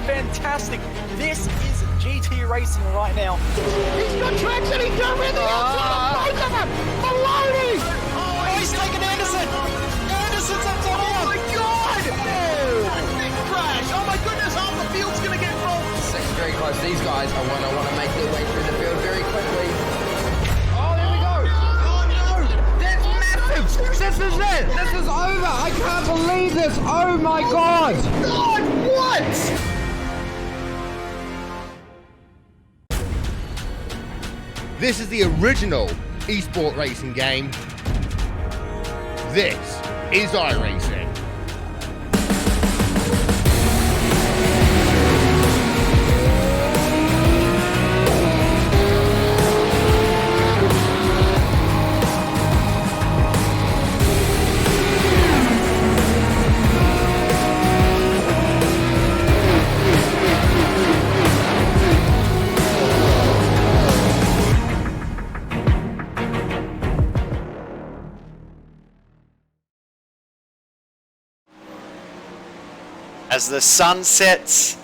Fantastic. This is GT Racing right now. He's got traction, he's got everything outside of both of them. Maloney! Oh, he's taken Anderson. Anderson's up top. Oh my God! Big crash. Oh my goodness, half the field's going to get rolled. It's very close. These guys are want to make their way through the field very quickly. Oh, there we go. Oh no! That's massive! This is it! This is over! I can't believe this! Oh my God! God, what? This is the original esport racing game. This is iRacing. As the sun sets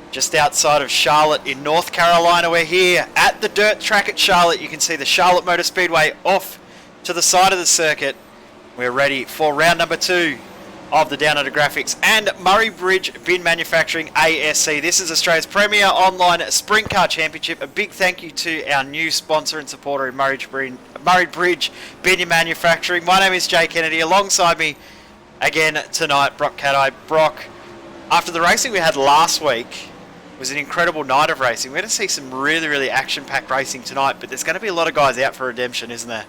just outside of Charlotte in North Carolina, we're here at the dirt track at Charlotte. You can see the Charlotte Motor Speedway off to the side of the circuit. We're ready for round number 2 of the Down Under Graphics and Murray Bridge Bin Manufacturing ASC. This is Australia's premier online sprint car championship. A big thank you to our new sponsor and supporter in Murray Bridge Bin Manufacturing. My name is Jay Kennedy. Alongside me again tonight, Brock Caddy. Brock, after the racing we had last week, it was an incredible night of racing. We're going to see some really, really action-packed racing tonight, but there's going to be a lot of guys out for redemption, isn't there?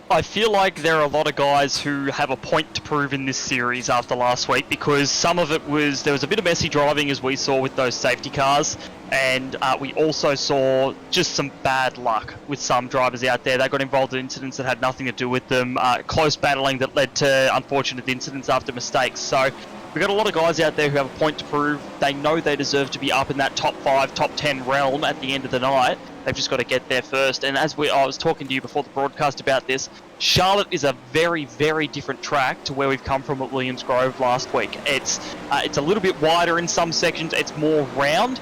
I feel like there are a lot of guys who have a point to prove in this series after last week, because some of it was, there was a bit of messy driving as we saw with those safety cars, and we also saw just some bad luck with some drivers out there. They got involved in incidents that had nothing to do with them, close battling that led to unfortunate incidents after mistakes. So we've got a lot of guys out there who have a point to prove. They know they deserve to be up in that top 5, top 10 realm at the end of the night. They've just got to get there first. And as I was talking to you before the broadcast about this, Charlotte is a very, very different track to where we've come from at Williams Grove last week. It's a little bit wider in some sections. It's more round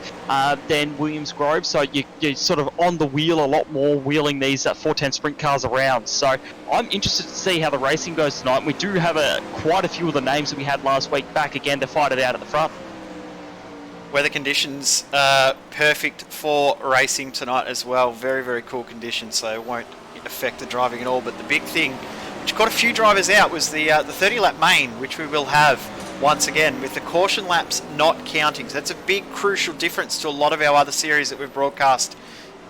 than Williams Grove, so you're sort of on the wheel a lot more, wheeling these 410 sprint cars around. So I'm interested to see how the racing goes tonight. And we do have quite a few of the names that we had last week back again to fight it out at the front. Weather conditions are perfect for racing tonight as well. Very, very cool conditions, so it won't affect the driving at all. But the big thing, which got a few drivers out, was the 30-lap main, which we will have once again with the caution laps not counting. So that's a big, crucial difference to a lot of our other series that we've broadcast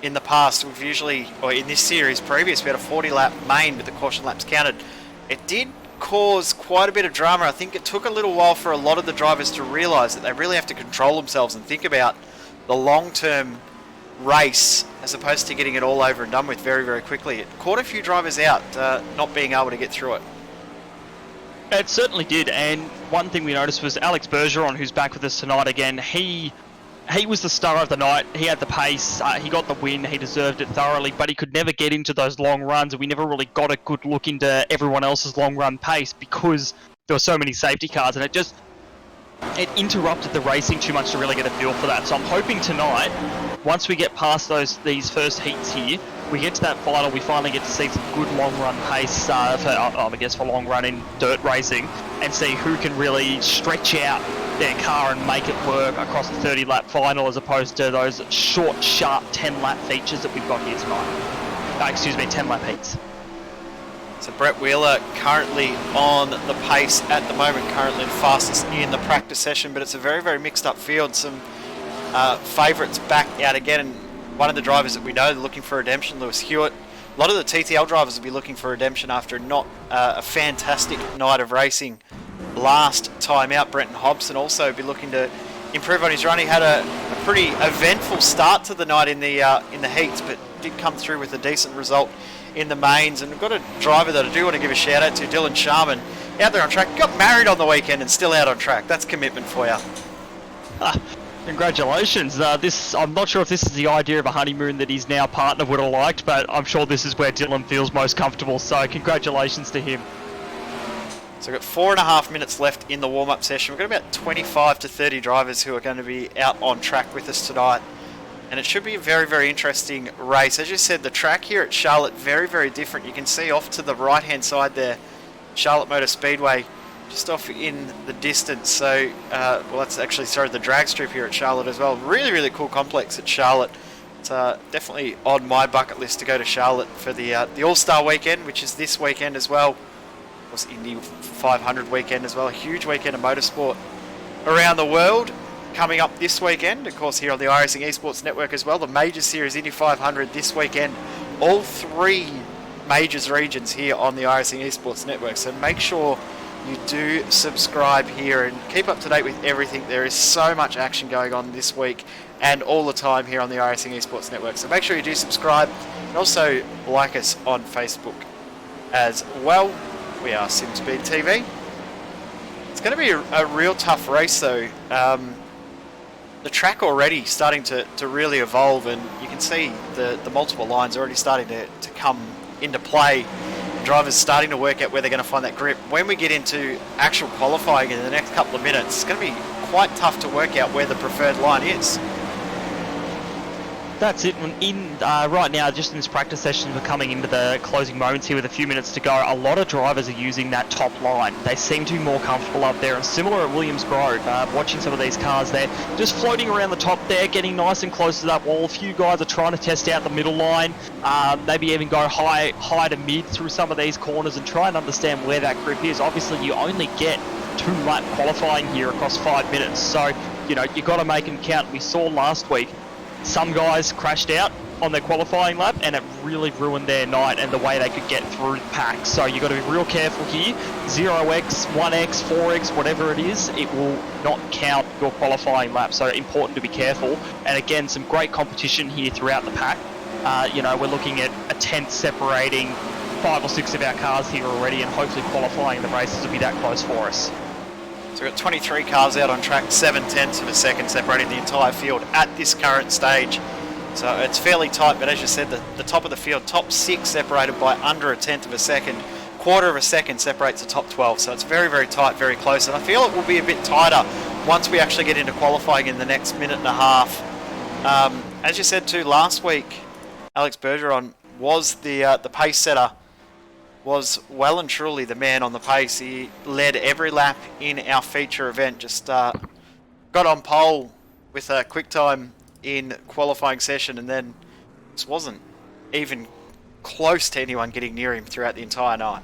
in the past. We've usually, or in this series previous, we had a 40-lap main with the caution laps counted. It did cause quite a bit of drama. I think it took a little while for a lot of the drivers to realise that they really have to control themselves and think about the long-term race as opposed to getting it all over and done with very, very quickly. It caught a few drivers out not being able to get through it. It certainly did, and one thing we noticed was Alex Bergeron, who's back with us tonight again. He was the star of the night. He had the pace, he got the win, he deserved it thoroughly, but he could never get into those long runs, and we never really got a good look into everyone else's long run pace because there were so many safety cars, and it interrupted the racing too much to really get a feel for that. So I'm hoping tonight, once we get past these first heats here, we get to that final, we finally get to see some good long run pace for long run in dirt racing, and see who can really stretch out their car and make it work across the 30-lap final, as opposed to those short, sharp 10-lap features that we've got here tonight. Excuse me, 10-lap heats. So Brett Wheeler currently on the pace at the moment, currently the fastest in the practice session, but it's a very, very mixed up field. Some favourites back out again, and one of the drivers that we know looking for redemption, Lewis Hewitt. A lot of the TTL drivers will be looking for redemption after not a fantastic night of racing last time out. Brenton Hobson also be looking to improve on his run. He had a pretty eventful start to the night in the heats, but did come through with a decent result in the mains. And we've got a driver that I do want to give a shout out to, Dylan Sharman, out there on track. Got married on the weekend and still out on track. That's commitment for you. Congratulations. I'm not sure if this is the idea of a honeymoon that his now partner would have liked, but I'm sure this is where Dylan feels most comfortable, so congratulations to him. So we've got 4.5 minutes left in the warm-up session. We've got about 25 to 30 drivers who are going to be out on track with us tonight. And it should be a very, very interesting race. As you said, the track here at Charlotte, very, very different. You can see off to the right-hand side there, Charlotte Motor Speedway, just off in the distance. So, well, that's actually, sorry, the drag strip here at Charlotte as well. Really, really cool complex at Charlotte. It's definitely on my bucket list to go to Charlotte for the All-Star weekend, which is this weekend as well. Of course, Indy 500 weekend as well. A huge weekend of motorsport around the world coming up this weekend. Of course, here on the iRacing Esports Network as well. The Major Series Indy 500 this weekend. All three majors regions here on the iRacing Esports Network. So make sure you do subscribe here and keep up to date with everything. There is so much action going on this week and all the time here on the iRacing Esports Network. So make sure you do subscribe and also like us on Facebook as well. We are SimSpeed TV. It's going to be a real tough race though. The track already starting to really evolve, and you can see the multiple lines already starting to come into play. Drivers starting to work out where they're going to find that grip. When we get into actual qualifying in the next couple of minutes, it's going to be quite tough to work out where the preferred line is. That's it. Right now, just in this practice session, we're coming into the closing moments here with a few minutes to go. A lot of drivers are using that top line. They seem to be more comfortable up there, and similar at Williams Grove, watching some of these cars there, just floating around the top there, getting nice and close to that wall. A few guys are trying to test out the middle line, maybe even go high to mid through some of these corners and try and understand where that grip is. Obviously, you only get 2-lap qualifying here across 5 minutes, so you got to make them count. We saw last week some guys crashed out on their qualifying lap, and it really ruined their night and the way they could get through the pack. So you've got to be real careful here. 0x, 1x, 4x, whatever it is, it will not count your qualifying lap. So important to be careful. And again, some great competition here throughout the pack. We're looking at a tenth separating 5 or 6 of our cars here already, and hopefully qualifying the races will be that close for us. So we've got 23 cars out on track, 7/10 of a second separating the entire field at this current stage. So it's fairly tight, but as you said, the top of the field, top 6 separated by under 1/10 of a second. 1/4 of a second separates the top 12. So it's very, very tight, very close. And I feel it will be a bit tighter once we actually get into qualifying in the next minute and a half. As you said too, last week, Alex Bergeron was the pace setter. Was well and truly the man on the pace. He led every lap in our feature event, just got on pole with a quick time in qualifying session, and then just wasn't even close to anyone getting near him throughout the entire night.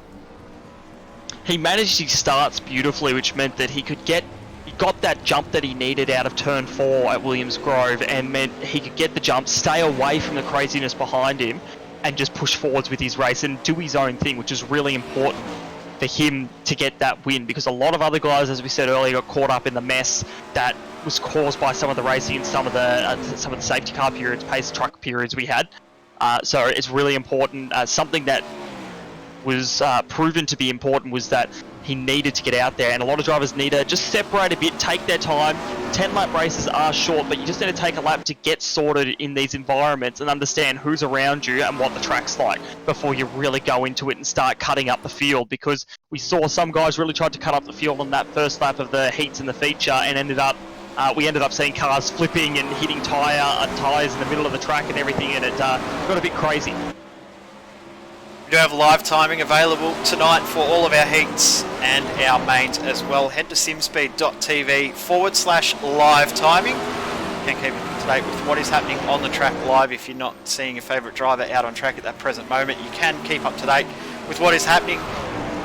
He managed his starts beautifully, which meant that he got that jump that he needed out of turn 4 at Williams Grove, and meant he could get the jump, stay away from the craziness behind him, and just push forwards with his race and do his own thing, which is really important for him to get that win, because a lot of other guys, as we said earlier, got caught up in the mess that was caused by some of the racing and some of the safety car periods, pace truck periods we had. So it's really important. Something that was proven to be important was that he needed to get out there, and a lot of drivers need to just separate a bit, take their time. 10-lap races are short, but you just need to take a lap to get sorted in these environments and understand who's around you and what the track's like before you really go into it and start cutting up the field, because we saw some guys really tried to cut up the field on that first lap of the heats in the feature, and we ended up seeing cars flipping and hitting tyres in the middle of the track and everything, and it got a bit crazy. We do have live timing available tonight for all of our heats and our mains as well. Head to simspeed.tv/live timing. You can keep up to date with what is happening on the track live. If you're not seeing your favourite driver out on track at that present moment, you can keep up to date with what is happening.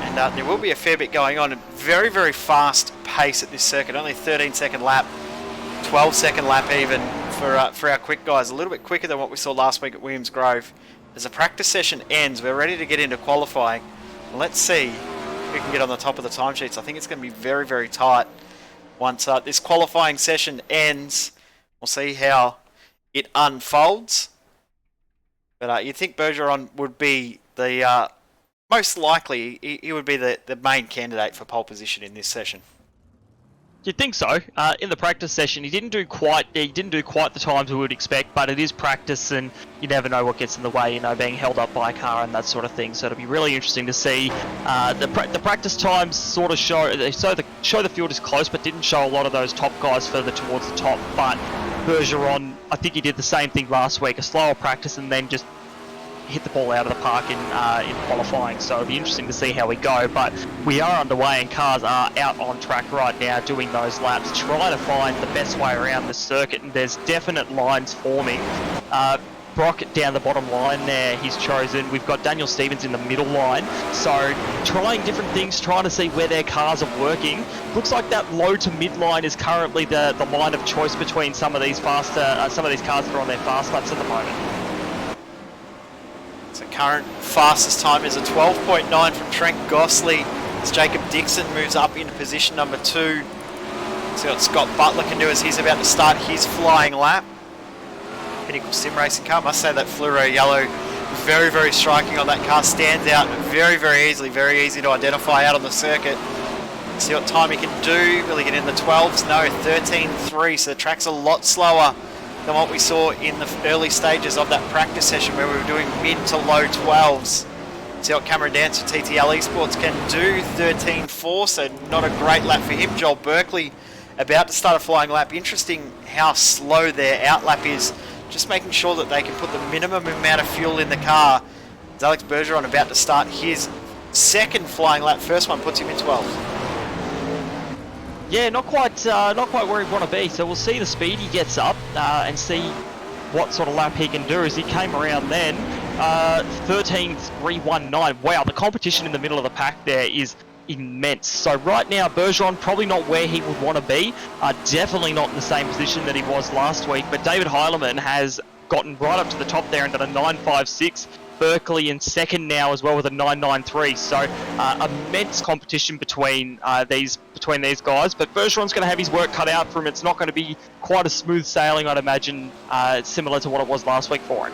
And there will be a fair bit going on. A very, very fast pace at this circuit. Only 13-second lap, 12-second lap even for our quick guys. A little bit quicker than what we saw last week at Williams Grove. As the practice session ends, we're ready to get into qualifying. Let's see who can get on the top of the timesheets. I think it's going to be very, very tight once this qualifying session ends. We'll see how it unfolds. But you'd think Bergeron would be the most likely. He would be the main candidate for pole position in this session. You'd think so. In the practice session, he didn't do quite the times we would expect, but it is practice, and you never know what gets in the way. Being held up by a car and that sort of thing. So it'll be really interesting to see. The practice times sort of show the field is close, but didn't show a lot of those top guys further towards the top. But Bergeron, I think he did the same thing last week: a slower practice and then just hit the ball out of the park in qualifying. So it'll be interesting to see how we go. But we are underway and cars are out on track right now doing those laps, trying to find the best way around the circuit, and there's definite lines forming. Brock down the bottom line there, he's chosen. We've got Daniel Stevens in the middle line. So trying different things, trying to see where their cars are working. Looks like that low to mid line is currently the line of choice between some of these cars that are on their fast laps at the moment. So current fastest time is a 12.9 from Trent Gosling as Jacob Dixon moves up into position number 2. See what Scott Butler can do as he's about to start his flying lap. Pinnacle sim racing car. Must say that fluoro yellow, very, very striking on that car. Stands out very, very easily. Very easy to identify out on the circuit. See what time he can do. Will he get in the 12s? No, 13.3. So the track's a lot slower than what we saw in the early stages of that practice session where we were doing mid to low 12s. See what Cameron Dance for TTL Esports can do, 13.4, so not a great lap for him. Joel Berkeley about to start a flying lap. Interesting how slow their outlap is, just making sure that they can put the minimum amount of fuel in the car. As Alex Bergeron about to start his second flying lap. First one puts him in 12th. Yeah, not quite where he'd want to be. So we'll see the speed he gets up and see what sort of lap he can do. As he came around then, 13.319. Wow, the competition in the middle of the pack there is immense. So right now, Bergeron probably not where he would want to be. Definitely not in the same position that he was last week. But David Heilemann has gotten right up to the top there and done a 9.56. Berkeley in second now as well with a 9.93. So immense competition between these guys. But Bergeron's going to have his work cut out for him. It's not going to be quite a smooth sailing, I'd imagine, similar to what it was last week for him.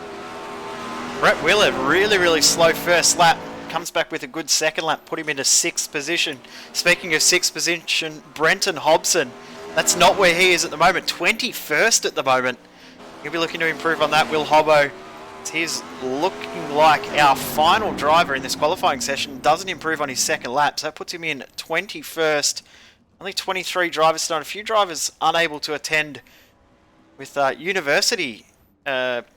Brett Willard, really, really slow first lap. Comes back with a good second lap, put him into 6th position. Speaking of 6th position, Brenton Hobson. That's not where he is at the moment. 21st at the moment. He'll be looking to improve on that. Will Hobbo, he's looking like our final driver in this qualifying session. Doesn't improve on his second lap, so that puts him in 21st. Only 23 drivers tonight. A few drivers unable to attend with university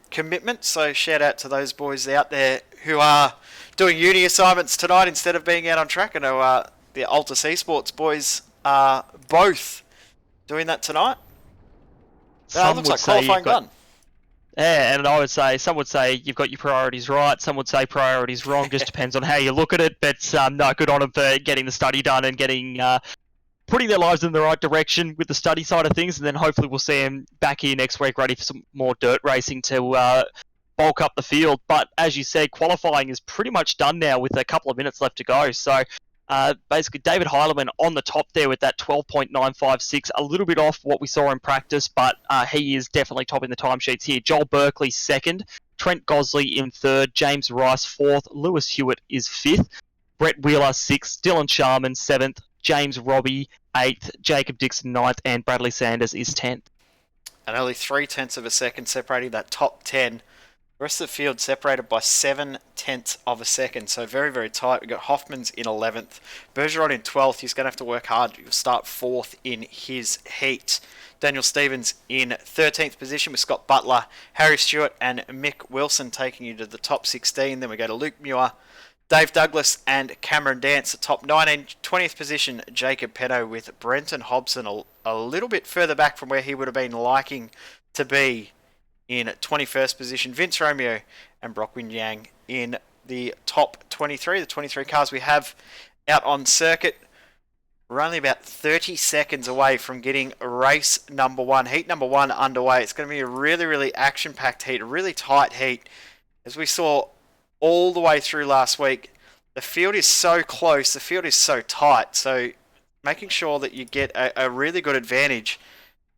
commitment. So shout out to those boys out there who are doing uni assignments tonight instead of being out on track. I know the Altus Esports boys are both doing that tonight. Looks like qualifying done. Yeah, and I would say, some would say you've got your priorities right, some would say priorities wrong, just depends on how you look at it, but no, good on them for getting the study done and getting putting their lives in the right direction with the study side of things, and then hopefully we'll see them back here next week ready for some more dirt racing to bulk up the field. But as you said, qualifying is pretty much done now with a couple of minutes left to go, so basically David Heilemann on the top there with that 12.956, a little bit off what we saw in practice, but he is definitely topping the timesheets here. Joel Berkeley second, Trent Gosley in third, James Rice fourth, Lewis Hewitt is fifth, Brett Wheeler sixth, Dylan Sharman seventh, James Robbie 8th, Jacob Dixon 9th, and Bradley Sanders is 10th. And only 0.3 of a second separating that top 10. The rest of the field separated by 0.7 of a second, so very, very tight. We've got Hoffman's in 11th, Bergeron in 12th. He's going to have to work hard. He'll start 4th in his heat. Daniel Stevens in 13th position with Scott Butler, Harry Stewart and Mick Wilson taking you to the top 16. Then we go to Luke Muir, Dave Douglas and Cameron Dance at top 19. 20th position, Jacob Penno with Brenton Hobson a little bit further back from where he would have been liking to be in 21st position. Vince Romeo and Brockwin Yang in the top 23. The 23 cars we have out on circuit. We're only about 30 seconds away from getting race number 1, heat number 1 underway. It's going to be a really, really action-packed heat, a really tight heat. As we saw all the way through last week, the field is so close, the field is so tight, so making sure that you get a really good advantage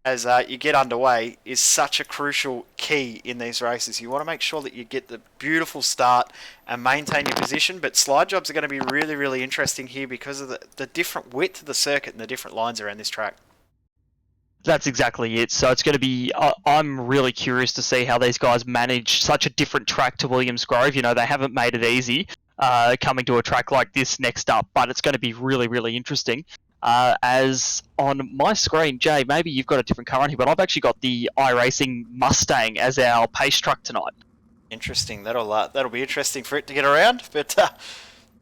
as you get underway is such a crucial key in these races. You want to make sure that you get the beautiful start and maintain your position, but slide jobs are going to be really, really interesting here because of the different width of the circuit and the different lines around this track. That's exactly it. So it's going to be, I'm really curious to see how these guys manage such a different track to Williams Grove. You know, they haven't made it easy coming to a track like this next up, but it's going to be really, really interesting. As on my screen, Jay, maybe you've got a different car on here, but I've actually got the iRacing Mustang as our pace truck tonight. Interesting. That'll be interesting for it to get around, but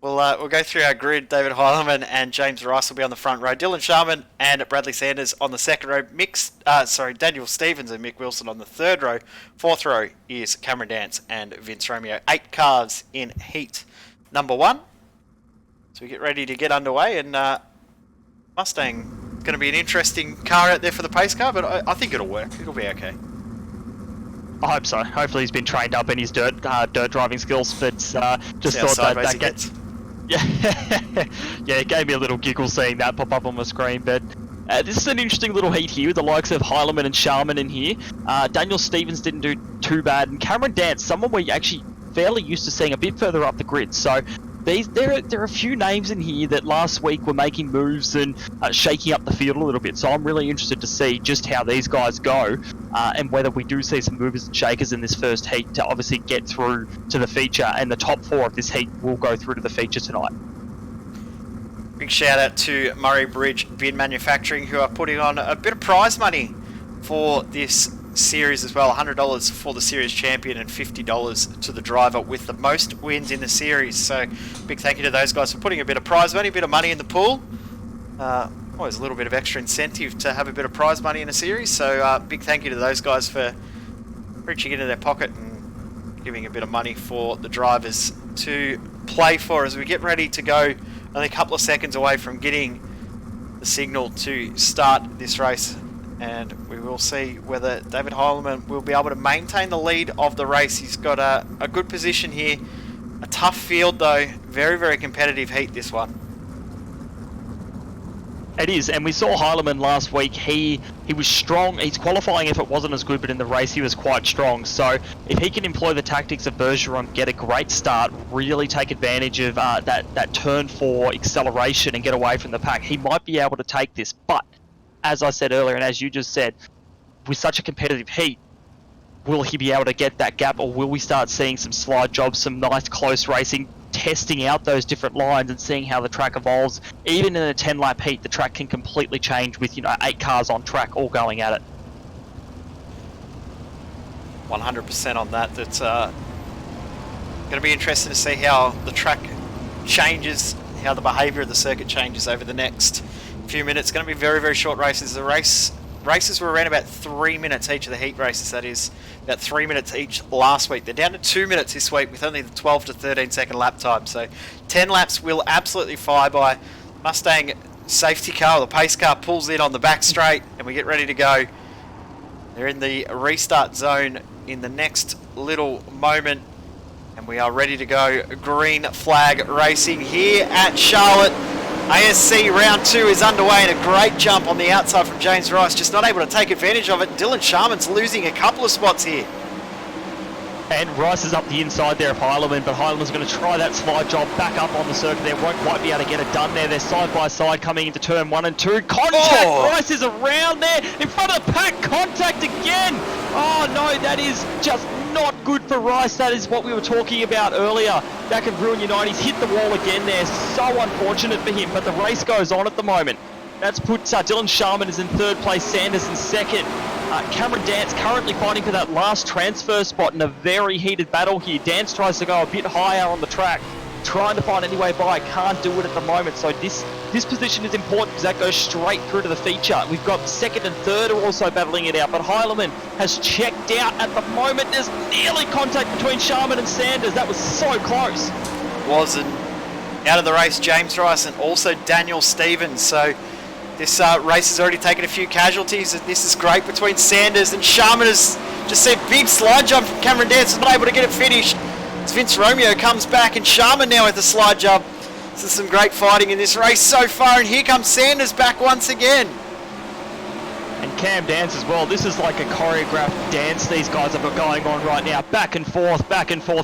we'll go through our grid. David Heilemann and James Rice will be on the front row. Dylan Sharman and Bradley Sanders on the second row. Daniel Stevens and Mick Wilson on the third row. Fourth row is Cameron Dance and Vince Romeo. 8 cars in heat number 1. So we get ready to get underway, and Mustang is going to be an interesting car out there for the pace car, but I think it'll work. It'll be okay. I hope so. Hopefully he's been trained up in his dirt driving skills, but just See thought how that gets... Yeah, yeah, it gave me a little giggle seeing that pop up on my screen, but this is an interesting little heat here with the likes of Heilemann and Sharman in here. Daniel Stevens didn't do too bad, and Cameron Dance, someone we're actually fairly used to seeing a bit further up the grid, so there are a few names in here that last week were making moves and shaking up the field a little bit. So I'm really interested to see just how these guys go and whether we do see some movers and shakers in this first heat to obviously get through to the feature. And the top 4 of this heat will go through to the feature tonight. Big shout out to Murray Bridge Bin Manufacturing, who are putting on a bit of prize money for this series as well. $100 for the series champion and $50 to the driver with the most wins in the series. So big thank you to those guys for putting a bit of prize money, a bit of money in the pool. Always a little bit of extra incentive to have a bit of prize money in a series. So big thank you to those guys for reaching into their pocket and giving a bit of money for the drivers to play for as we get ready to go. Only a couple of seconds away from getting the signal to start this race. And we will see whether David Heilemann will be able to maintain the lead of the race. He's got a good position here. A tough field though. Very, very competitive heat, this one. It is, and we saw Heilemann last week. He was strong. His qualifying effort wasn't as good, but in the race he was quite strong. So if he can employ the tactics of Bergeron, get a great start, really take advantage of that turn 4 acceleration and get away from the pack, he might be able to take this. But as I said earlier, and as you just said, with such a competitive heat, will he be able to get that gap, or will we start seeing some slide jobs, some nice close racing, testing out those different lines and seeing how the track evolves? Even in a 10-lap heat, the track can completely change with 8 cars on track all going at it. 100% on that. That's going to be interesting to see how the track changes, how the behaviour of the circuit changes over the next few minutes. Going to be very, very short races. The races were around about 3 minutes each of the heat races. That is about 3 minutes each last week. They're down to 2 minutes this week with only the 12 to 13 second lap time. So 10 laps will absolutely fly by. Mustang safety car, the pace car, pulls in on the back straight and we get ready to go. They're in the restart zone in the next little moment and we are ready to go. Green flag racing here at Charlotte. ASC round 2 is underway and a great jump on the outside from James Rice, just not able to take advantage of it. Dylan Sharman's losing a couple of spots here. And Rice is up the inside there of Heilemann, but Heilemann's going to try that slide job back up on the circuit there. Won't quite be able to get it done there. They're side by side coming into turn 1 and 2. Contact! Oh! Rice is around there in front of the pack. Contact again! Oh no, that is just not good for Rice. That is what we were talking about earlier. That could ruin your night. He's hit the wall again there. So unfortunate for him, but the race goes on at the moment. That's put Dylan Sharman is in 3rd place, Sanders in 2nd. Cameron Dance currently fighting for that last transfer spot in a very heated battle here. Dance tries to go a bit higher on the track. trying to find any way by, can't do it at the moment. So this position is important because that goes straight through to the feature. We've got second and third are also battling it out, but Heilemann has checked out at the moment. There's nearly contact between Sharman and Sanders. That was so close. Wasn't out of the race, James Rice and also Daniel Stevens. So this race has already taken a few casualties, and this is great between Sanders and Sharman. Has just said big slide jump from Cameron Dance, is not able to get it finished. As Vince Romeo comes back, and Sharman now with the slide jump. This is some great fighting in this race so far, and here comes Sanders back once again. And Cam Dance as well. This is like a choreographed dance these guys have got going on right now. Back and forth,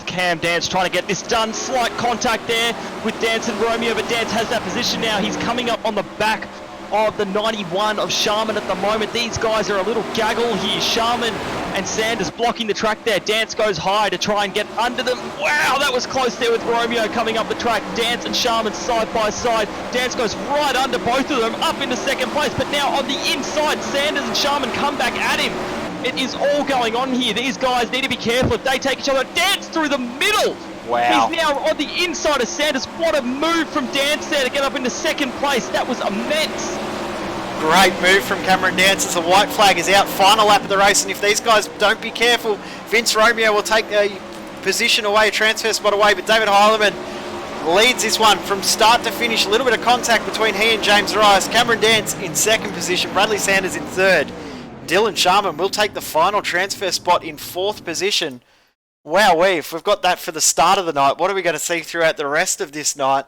Cam Dance trying to get this done. Slight contact there with Dance and Romeo, but Dance has that position now. He's coming up on the back of the 91 of Sharman at the moment. These guys are a little gaggle here. Sharman and Sanders blocking the track there. Dance goes high to try and get under them. Wow, that was close there with Romeo coming up the track. Dance and Sharman side by side. Dance goes right under both of them, up into second place, but now on the inside, Sanders and Sharman come back at him. It is all going on here. These guys need to be careful if they take each other. Dance through the middle. Wow. He's now on the inside of Sanders. What a move from Dance there to get up into second place. That was immense. Great move from Cameron Dance as the white flag is out. Final lap of the race, and if these guys don't be careful, Vince Romeo will take a position away, a transfer spot away, but David Heilemann leads this one from start to finish. A little bit of contact between he and James Rice. Cameron Dance in second position, Bradley Sanders in third. Dylan Sharman will take the final transfer spot in fourth position. Wowee, if we've got that for the start of the night, what are we going to see throughout the rest of this night?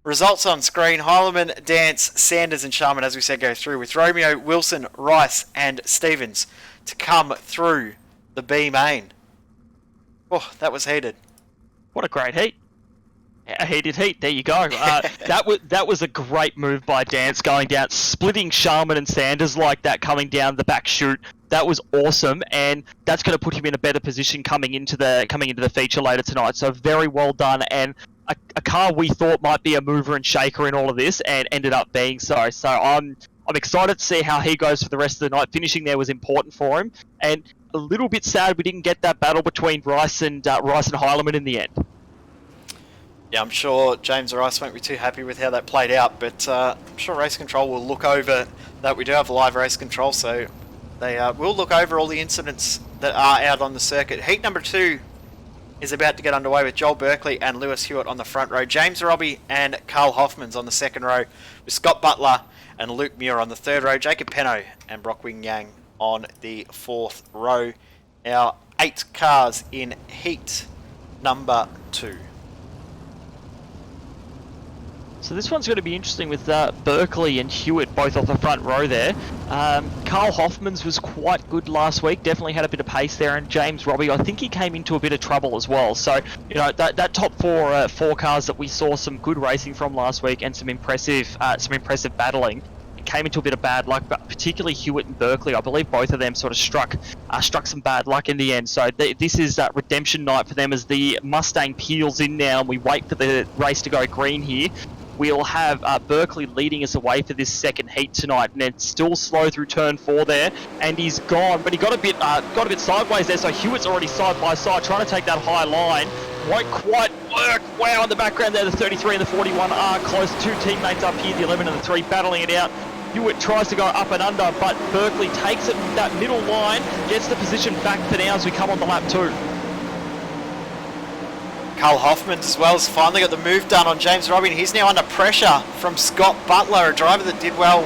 Results on screen: Heilemann, Dance, Sanders and Sharman, as we said, go through, with Romeo, Wilson, Rice and Stevens to come through the B main. Oh, that was heated. What a great heat. A heated heat, there you go. That was a great move by Dance, going down, splitting Sharman and Sanders like that, coming down the back chute. That was awesome, and that's going to put him in a better position coming into the feature later tonight. So very well done, and a car we thought might be a mover and shaker in all of this, and ended up being so. So I'm excited to see how he goes for the rest of the night. Finishing there was important for him, and a little bit sad we didn't get that battle between Rice and Heilemann in the end. Yeah, I'm sure James Rice won't be too happy with how that played out, but I'm sure Race Control will look over that. We do have live Race Control, so they will look over all the incidents that are out on the circuit. Heat number 2 is about to get underway with Joel Berkeley and Lewis Hewitt on the front row. James Robbie and Carl Hoffmans on the second row, with Scott Butler and Luke Muir on the third row. Jacob Penno and Brock Wing Yang on the fourth row. Our 8 cars in heat number 2. So this one's going to be interesting with Berkeley and Hewitt both off the front row there. Carl Hoffmans was quite good last week, definitely had a bit of pace there, and James Robbie, I think he came into a bit of trouble as well. So, you know, that top four cars that we saw some good racing from last week and some impressive battling, came into a bit of bad luck, but particularly Hewitt and Berkeley, I believe both of them sort of struck some bad luck in the end. So this is redemption night for them as the Mustang peels in now and we wait for the race to go green here. We'll have Berkeley leading us away for this second heat tonight, and it's still slow through turn 4 there, and he's gone, but he got a bit sideways there, so Hewitt's already side by side trying to take that high line. Won't quite work. Wow, in the background there, the 33 and the 41 are close. 2 teammates up here, the 11 and the 3 battling it out. Hewitt tries to go up and under, but Berkeley takes it with that middle line, gets the position back for now as we come on the lap 2. Carl Hoffmans as well has finally got the move done on James Robbie. He's now under pressure from Scott Butler, a driver that did well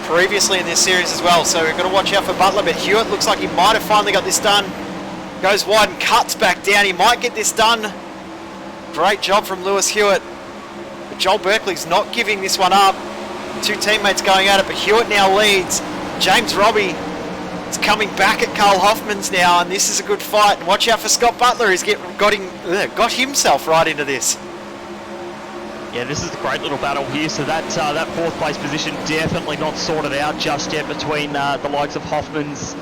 previously in this series as well. So we've got to watch out for Butler, but Hewitt looks like he might have finally got this done. Goes wide and cuts back down. He might get this done. Great job from Lewis Hewitt. But Joel Berkeley's not giving this one up. 2 teammates going at it, but Hewitt now leads. James Robbie is coming back at Carl Hoffmans now, and this is a good fight. And watch out for Scott Butler. He's got himself right into this. Yeah, this is a great little battle here. So that 4th place position definitely not sorted out just yet between the likes of Hoffmans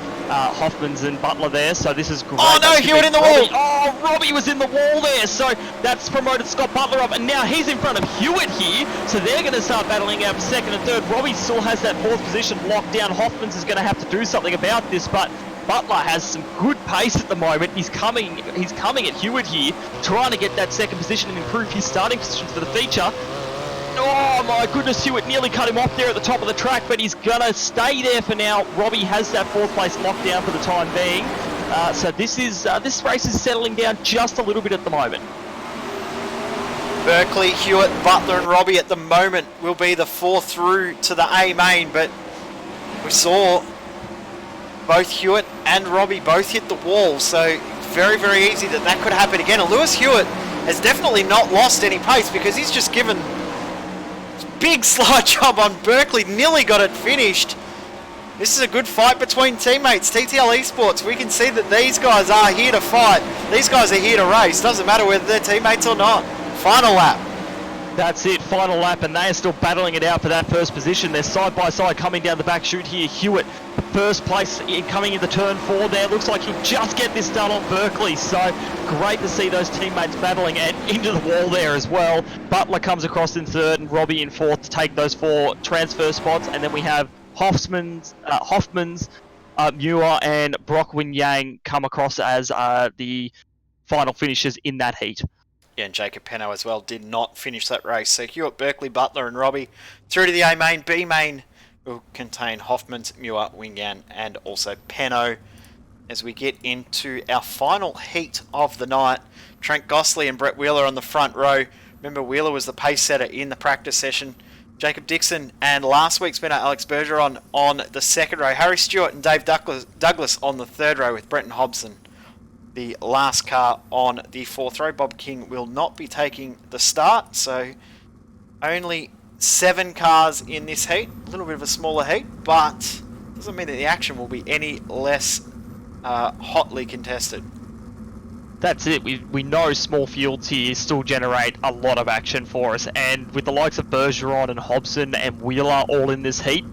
and Butler there. So this is great. Oh no, Hewitt in the wall. Oh, Robbie was in the wall there. So that's promoted Scott Butler up, and now he's in front of Hewitt here. So they're going to start battling out for 2nd and 3rd. Robbie still has that 4th position locked down. Hoffmans is going to have to do something about this, but Butler has some good pace at the moment. He's coming at Hewitt here, trying to get that second position and improve his starting position for the feature. Oh my goodness, Hewitt nearly cut him off there at the top of the track, but he's gonna stay there for now. Robbie has that 4th place locked down for the time being. So this race is settling down just a little bit at the moment. Berkeley, Hewitt, Butler and Robbie at the moment will be the 4 through to the A main, but we saw both Hewitt and Robbie both hit the wall, so very, very easy that could happen again. And Lewis Hewitt has definitely not lost any pace because he's just given big slide job on Berkeley, nearly got it finished. This is a good fight between teammates. TTL Esports, we can see that these guys are here to fight. These guys are here to race. Doesn't matter whether they're teammates or not. Final lap. That's it, final lap, and they are still battling it out for that first position. They're side by side coming down the back chute here. Hewitt, first place coming into turn 4 there. Looks like he'll just get this done on Berkeley. So great to see those teammates battling and into the wall there as well. Butler comes across in 3rd and Robbie in 4th to take those 4 transfer spots. And then we have Hoffman's, Muir and Brockwin Yang come across as the final finishers in that heat. Yeah, and Jacob Penno as well did not finish that race. So Hewitt, Berkeley, Butler and Robbie through to the A main. B main will contain Hoffman's, Muir, Wingan and also Penno. As we get into our final heat of the night, Trent Gosley and Brett Wheeler on the front row. Remember, Wheeler was the pace setter in the practice session. Jacob Dixon and last week's winner Alex Bergeron on the 2nd row. Harry Stewart and Dave Douglas on the 3rd row with Brenton Hobson the last car on the 4th row. Bob King will not be taking the start, so only 7 cars in this heat. A little bit of a smaller heat, but doesn't mean that the action will be any less hotly contested. That's it. We know small fields here still generate a lot of action for us, and with the likes of Bergeron and Hobson and Wheeler all in this heat,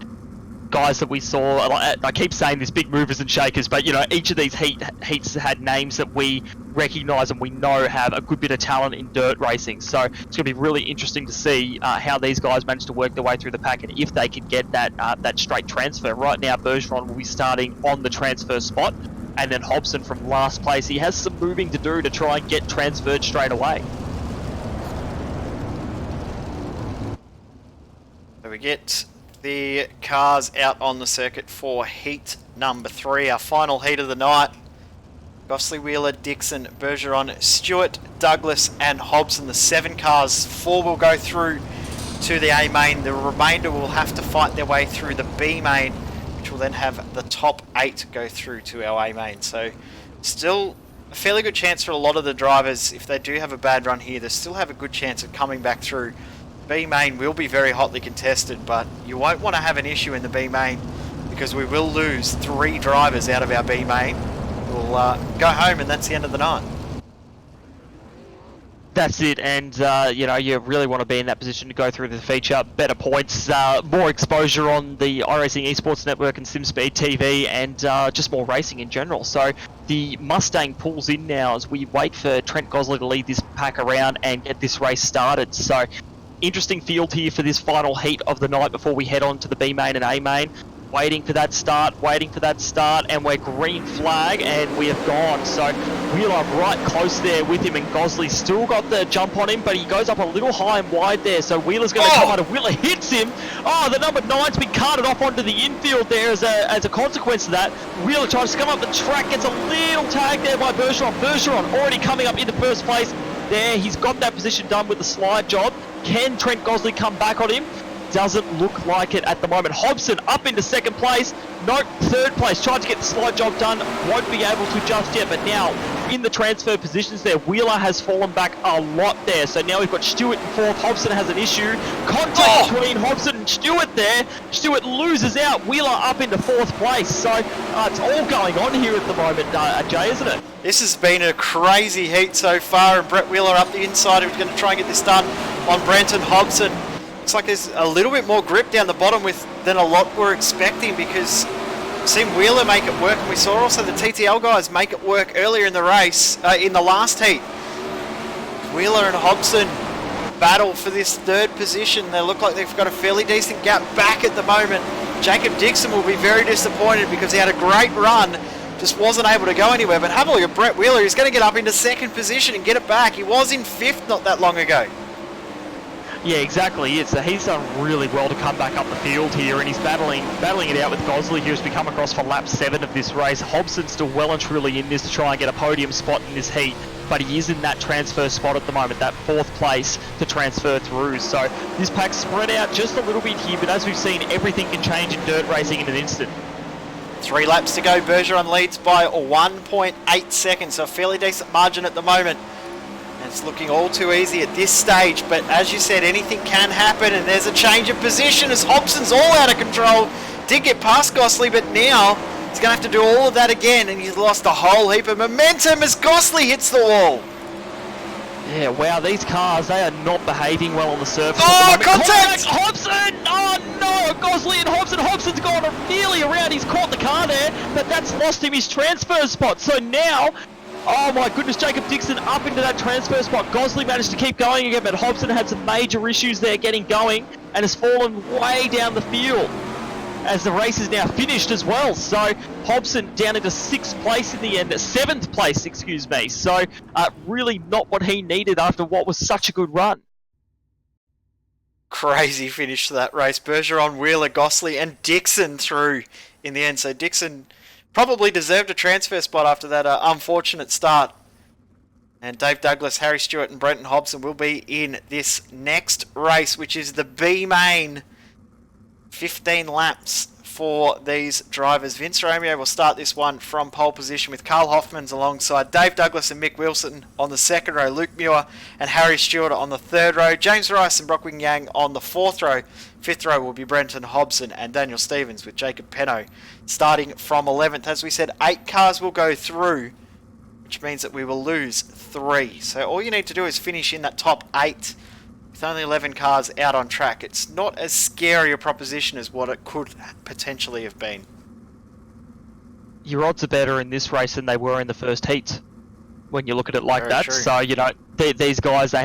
guys that we saw, I keep saying this, big movers and shakers, but you know, each of these heats had names that we recognise and we know have a good bit of talent in dirt racing. So it's going to be really interesting to see how these guys manage to work their way through the pack and if they can get that straight transfer. Right now, Bergeron will be starting on the transfer spot, and then Hobson from last place. He has some moving to do to try and get transferred straight away. So we get the cars out on the circuit for heat number 3, our final heat of the night. Gosley, Wheeler, Dixon, Bergeron, Stewart, Douglas and Hobson, the 7 cars. 4 will go through to the A main. The remainder will have to fight their way through the B main, which will then have the top 8 go through to our A main. So still a fairly good chance for a lot of the drivers. If they do have a bad run here, they still have a good chance of coming back through. B main will be very hotly contested, but you won't want to have an issue in the B main because we will lose 3 drivers out of our B main. We'll go home and that's the end of the night. That's it, and you know, you really want to be in that position to go through the feature. Better points, more exposure on the iRacing Esports Network and SimSpeed TV, and just more racing in general. So the Mustang pulls in now as we wait for Trent Gosley to lead this pack around and get this race started. So interesting field here for this final heat of the night before we head on to the B main and A main. Waiting for that start, and we're green flag, and we have gone. So Wheeler right close there with him, and Gosley still got the jump on him, but he goes up a little high and wide there. So Wheeler's going to come out, and Wheeler hits him. Oh, the number 9's been carted off onto the infield there as a consequence of that. Wheeler tries to come up the track, gets a little tag there by Bergeron. Bergeron already coming up into first place. There, he's got that position done with the slide job. Can Trent Gosley come back on him? Doesn't look like it at the moment. Hobson up into 2nd place. Nope, 3rd place. Tried to get the slide job done. Won't be able to just yet. But now, in the transfer positions there, Wheeler has fallen back a lot there. So now we've got Stewart in 4th. Hobson has an issue. Contact between Hobson and Stewart there. Stewart loses out. Wheeler up into 4th place. So it's all going on here at the moment, Jay, isn't it? This has been a crazy heat so far, and Brett Wheeler up the inside who's going to try and get this done on Brenton Hobson. Looks like there's a little bit more grip down the bottom than a lot were expecting, because we've seen Wheeler make it work, and we saw also the TTL guys make it work earlier in the race, in the last heat. Wheeler and Hobson battle for this 3rd position. They look like they've got a fairly decent gap back at the moment. Jacob Dixon will be very disappointed because he had a great run just wasn't able to go anywhere. But have a look at Brett Wheeler. He's going to get up into second position and get it back. He was in fifth not that long ago. Yeah, exactly. He's done really well to come back up the field here, and he's battling it out with Gosley, who's become across for lap 7 of this race. Hobson's still well and truly in this to try and get a podium spot in this heat, but he is in that transfer spot at the moment, that 4th place to transfer through. So this pack's spread out just a little bit here, but as we've seen, everything can change in dirt racing in an instant. 3 laps to go. Bergeron leads by 1.8 seconds, so a fairly decent margin at the moment. It's looking all too easy at this stage, but as you said, anything can happen, and there's a change of position as Hobson's all out of control. Did get past Gosley, but now he's going to have to do all of that again, and he's lost a whole heap of momentum as Gosley hits the wall. Yeah, wow, these cars, they are not behaving well on the surface. Oh, at the moment. contact! Hobson! Oh no, Gosley and Hobson. Hobson's gone nearly around. He's caught the car there, but that's lost him his transfer spot. So now, oh my goodness, Jacob Dixon up into that transfer spot. Gosley managed to keep going again, but Hobson had some major issues there getting going and has fallen way down the field as the race is now finished as well. So Hobson down into 6th place in the end, 7th place, excuse me. So really not what he needed after what was such a good run. Crazy finish to that race. Bergeron, Wheeler, Gosley and Dixon through in the end. So Dixon probably deserved a transfer spot after that unfortunate start. And Dave Douglas, Harry Stewart and Brenton Hobson will be in this next race, which is the B main. 15 laps for these drivers. Vince Romeo will start this one from pole position with Carl Hoffmans alongside Dave Douglas and Mick Wilson on the 2nd row, Luke Muir and Harry Stewart on the 3rd row, James Rice and Brockwing Yang on the 4th row. 5th row will be Brenton Hobson and Daniel Stevens with Jacob Penno starting from 11th. As we said, 8 cars will go through, which means that we will lose 3. So all you need to do is finish in that top 8 with only 11 cars out on track. It's not as scary a proposition as what it could potentially have been. Your odds are better in this race than they were in the first heat when you look at it like Very that. true. So, you know, these guys, they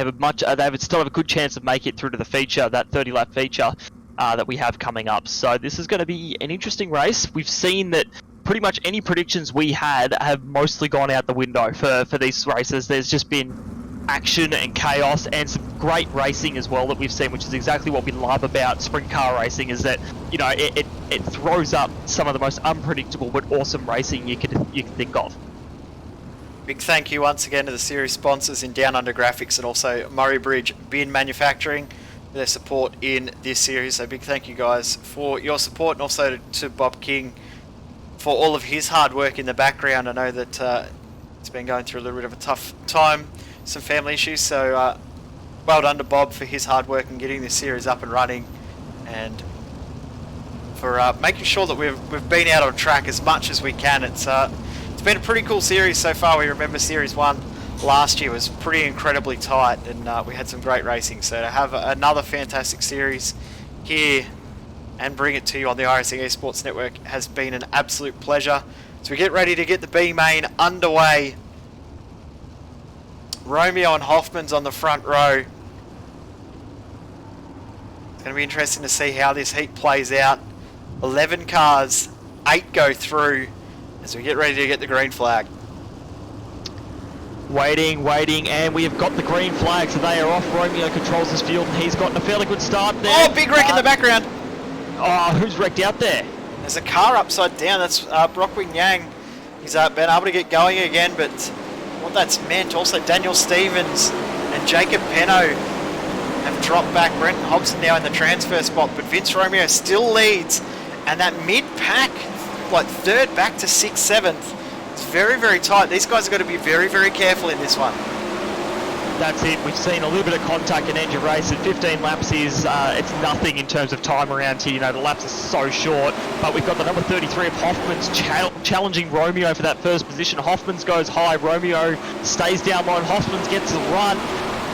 still have a good chance of making it through to the feature, that 30-lap feature that we have coming up. So this is going to be an interesting race. We've seen that pretty much any predictions we had have mostly gone out the window for these races. There's just been action and chaos and some great racing as well that we've seen, which is exactly what we love about sprint car racing, is that, you know, it throws up some of the most unpredictable but awesome racing you can think of. Big thank you once again to the series sponsors in Down Under Graphics and also Murray Bridge Bin Manufacturing for their support in this series. So big thank you guys for your support, and also to Bob King for all of his hard work in the background. I know that it's been going through a little bit of a tough time, some family issues, so well done to Bob for his hard work in getting this series up and running, and for making sure that we've been out on track as much as we can. It's been a pretty cool series so far. We remember Series 1 last year was pretty incredibly tight, and we had some great racing. So to have another fantastic series here and bring it to you on the iRacing Esports Network has been an absolute pleasure. So we get ready to get the B main underway. Romeo and Hoffman's on the front row. It's going to be interesting to see how this heat plays out. 11 cars, 8 go through as we get ready to get the green flag. Waiting, and we have got the green flag, so they are off. Romeo controls this field, and he's gotten a fairly good start there. Oh, big wreck in the background. Oh, who's wrecked out there? There's a car upside down. That's Brockwing Yang. He's been able to get going again, but what that's meant, also Daniel Stevens and Jacob Penno have dropped back. Brenton Hobson now in the transfer spot, but Vince Romeo still leads, and that mid-pack, like 3rd back to 6th, 7th, it's very, very tight. These guys have got to be very, very careful in this one. That's it. We've seen a little bit of contact in engine race, and 15 laps is it's nothing in terms of time around here. You know, the laps are so short, but we've got the number 33 of Hoffman's challenging Romeo for that first position. Hoffman's goes high, Romeo stays down low, and Hoffman's gets the run.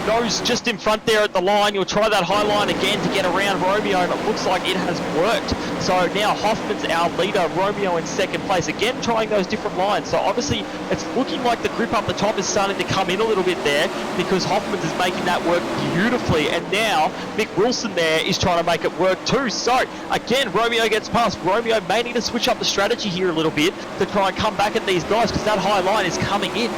Nose just in front there at the line. He'll try that high line again to get around Romeo, and it looks like it has worked. So now Hoffman's our leader, Romeo in second place. Again, trying those different lines. So obviously, it's looking like the grip up the top is starting to come in a little bit there because Hoffman's is making that work beautifully. And now Mick Wilson there is trying to make it work too. So again, Romeo gets past. Romeo may need to switch up the strategy here a little bit to try and come back at these guys because that high line is coming in.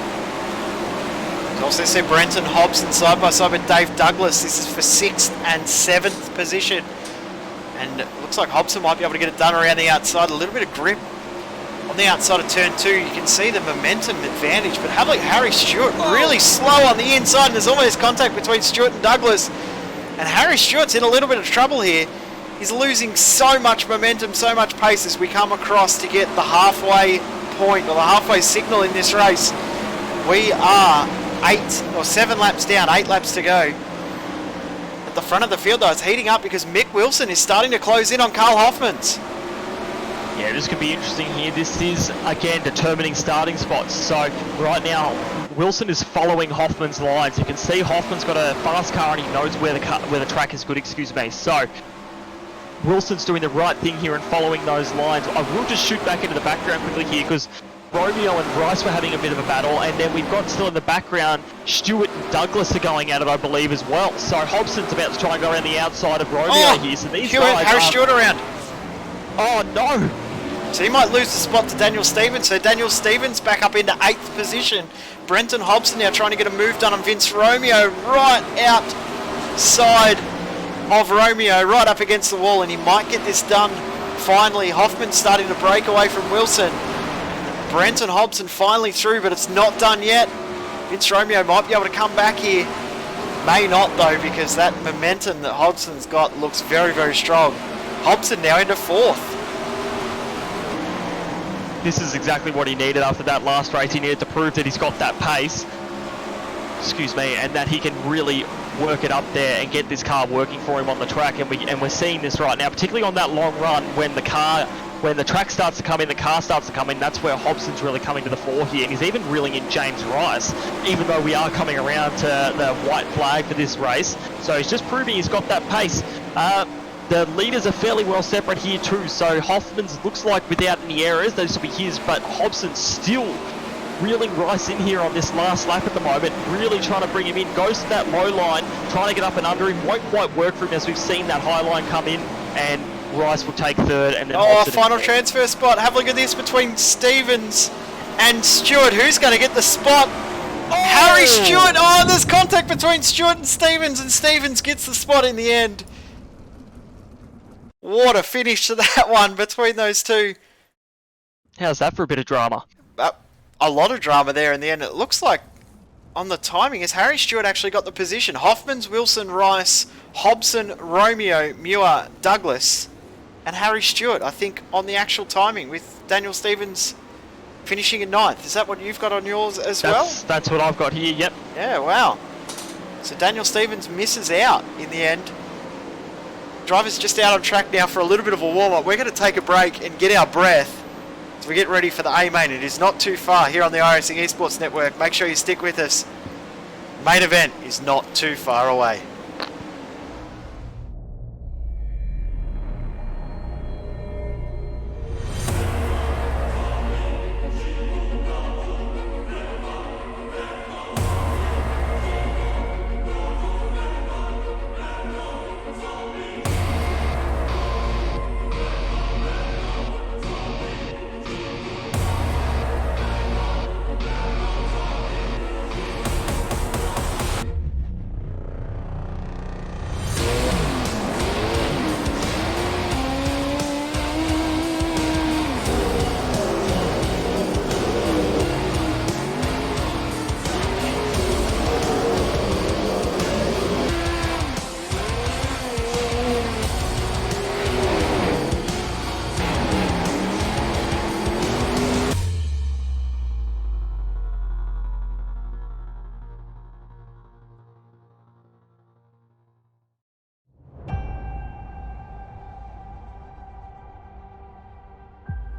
Also see Brenton Hobson side by side with Dave Douglas. This is for 6th and 7th position. And it looks like Hobson might be able to get it done around the outside. A little bit of grip on the outside of turn 2. You can see the momentum advantage. But have a look at Harry Stewart, really slow on the inside. And there's almost contact between Stewart and Douglas. And Harry Stewart's in a little bit of trouble here. He's losing so much momentum, so much pace as we come across to get the halfway point or the halfway signal in this race. We are 8 or 7 laps down, 8 laps to go. At the front of the field though, it's heating up because Mick Wilson is starting to close in on Carl Hoffmans. Yeah, this could be interesting here. This is, again, determining starting spots. So right now, Wilson is following Hoffman's lines. You can see Hoffman's got a fast car and he knows where the track is good, excuse me. So Wilson's doing the right thing here and following those lines. I will just shoot back into the background quickly here because Romeo and Rice were having a bit of a battle, and then we've got still in the background Stewart and Douglas are going at it, I believe, as well. So Hobson's about to try and go around the outside of Romeo here. So these guys Harry Stewart around. Oh no! So he might lose the spot to Daniel Stevens. So Daniel Stevens back up into 8th position. Brenton Hobson now trying to get a move done on Vince Romeo, right outside of Romeo, right up against the wall, and he might get this done finally. Hoffman's starting to break away from Wilson. Brenton Hobson finally through, but it's not done yet. Vince Romeo might be able to come back here. May not though, because that momentum that Hobson's got looks very, very strong. Hobson now into 4th. This is exactly what he needed after that last race. He needed to prove that he's got that pace, excuse me, and that he can really work it up there and get this car working for him on the track. And we're seeing this right now, particularly on that long run when the track starts to come in, the car starts to come in. That's where Hobson's really coming to the fore here, and he's even reeling in James Rice, even though we are coming around to the white flag for this race. So he's just proving he's got that pace. The leaders are fairly well separate here too, so Hoffman's looks like without any errors, those will be his, but Hobson's still reeling Rice in here on this last lap at the moment, really trying to bring him in, goes to that low line, trying to get up and under him, won't quite work for him as we've seen that high line come in, and Rice will take 3rd, and then Hobson final transfer spot. Have a look at this between Stevens and Stewart. Who's going to get the spot? Harry Stewart. Oh, there's contact between Stewart and Stevens gets the spot in the end. What a finish to that one between those two. How's that for a bit of drama? A lot of drama there in the end. It looks like on the timing is Harry Stewart actually got the position. Hoffmans, Wilson, Rice, Hobson, Romeo, Muir, Douglas, and Harry Stewart, I think, on the actual timing, with Daniel Stevens finishing in 9th. Is that what you've got on yours as well? That's what I've got here, yep. Yeah, wow. So Daniel Stevens misses out in the end. Driver's just out on track now for a little bit of a warm-up. We're going to take a break and get our breath as we get ready for the A-Main. It is not too far here on the iRacing Esports Network. Make sure you stick with us. Main event is not too far away.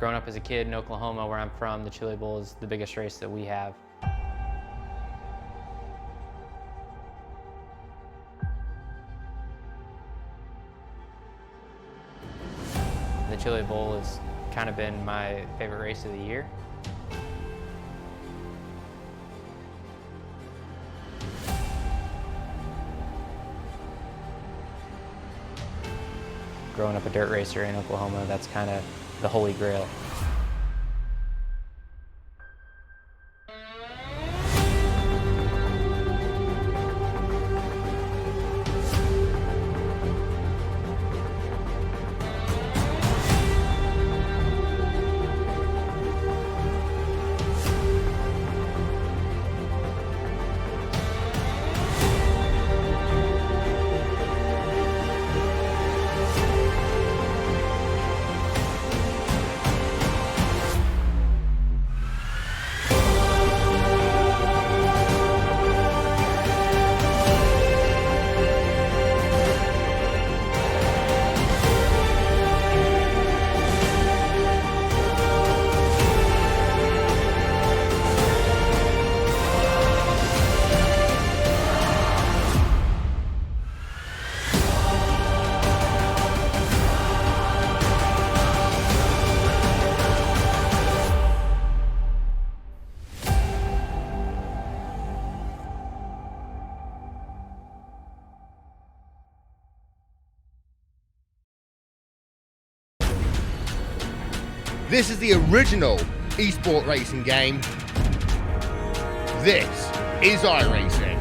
Growing up as a kid in Oklahoma, where I'm from, the Chili Bowl is the biggest race that we have. Chili Bowl has kind of been my favorite race of the year. Growing up a dirt racer in Oklahoma, that's kind of the holy grail. This is the original esport racing game. This is iRacing.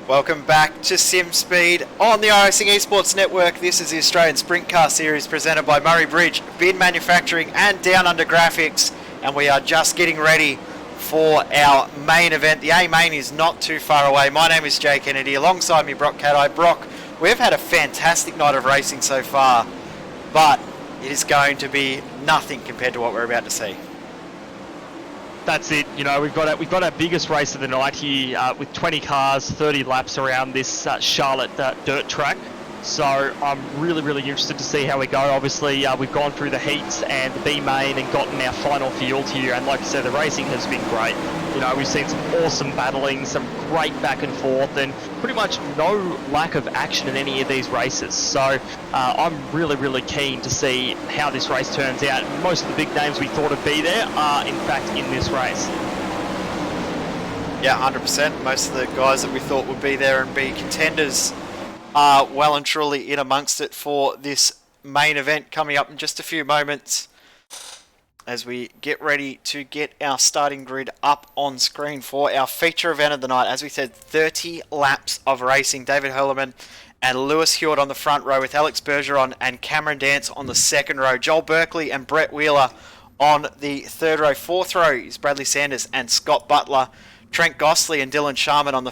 Welcome back to SimSpeed on the iRacing Esports Network. This is the Australian Sprint Car Series presented by Murray Bridge, Bin Manufacturing and Down Under Graphics. And we are just getting ready for our main event. The A-Main is not too far away. My name is Jay Kennedy. Alongside me, Brock Cadai. Brock, we've had a fantastic night of racing so far, but it is going to be nothing compared to what we're about to see. That's it. You know, we've got our biggest race of the night here with 20 cars, 30 laps around this Charlotte dirt track. So I'm really interested to see how we go. Obviously, we've gone through the heats and the B main and gotten our final field here. And like I said, the racing has been great. You know, we've seen some awesome battling, some great back and forth, and pretty much no lack of action in any of these races. So I'm really keen to see how this race turns out. Most of the big names we thought would be there are in fact in this race. Yeah, 100%. Most of the guys that we thought would be there and be contenders are well and truly in amongst it for this main event coming up in just a few moments as we get ready to get our starting grid up on screen for our feature event of the night. As we said, 30 laps of racing. David Hurleman and Lewis Hewitt on the front row with Alex Bergeron and Cameron Dance on the second row. Joel Berkeley and Brett Wheeler on the third row. Fourth row is Bradley Sanders and Scott Butler. Trent Gostley and Dylan Sharman on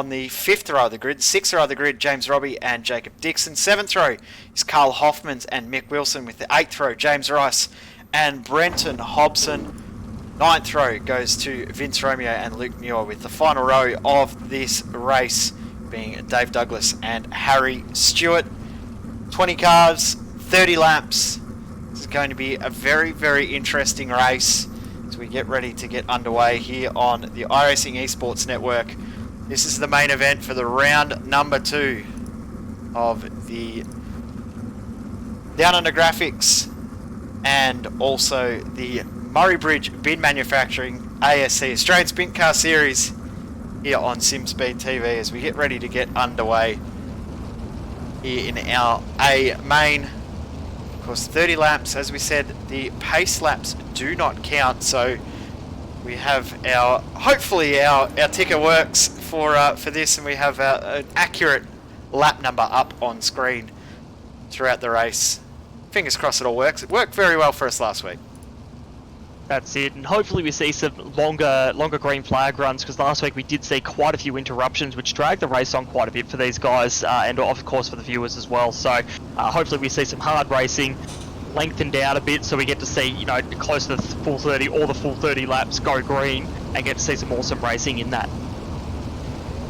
the fifth row of the grid. Sixth row of the grid, James Robbie and Jacob Dixon. Seventh row is Carl Hoffmans and Mick Wilson, with the eighth row, James Rice and Brenton Hobson. Ninth row goes to Vince Romeo and Luke Muir, with the final row of this race being Dave Douglas and Harry Stewart. 20 cars, 30 laps. This is going to be a very interesting race as we get ready to get underway here on the iRacing Esports Network. This is the main event for the round number 2 of the Down Under Graphics and also the Murray Bridge Bin Manufacturing ASC Australian Sprint Car Series here on SimSpeed TV as we get ready to get underway here in our A main. Of course, 30 laps, as we said, the pace laps do not count, so we have hopefully our ticker works for this, and we have an accurate lap number up on screen throughout the race. Fingers crossed it all works. It worked very well for us last week. That's it, and hopefully we see some longer green flag runs, because last week we did see quite a few interruptions which dragged the race on quite a bit for these guys and of course for the viewers as well. So hopefully we see some hard racing, lengthened out a bit, so we get to see, you know, close to the full 30 or the full 30 laps go green, and get to see some awesome racing in that.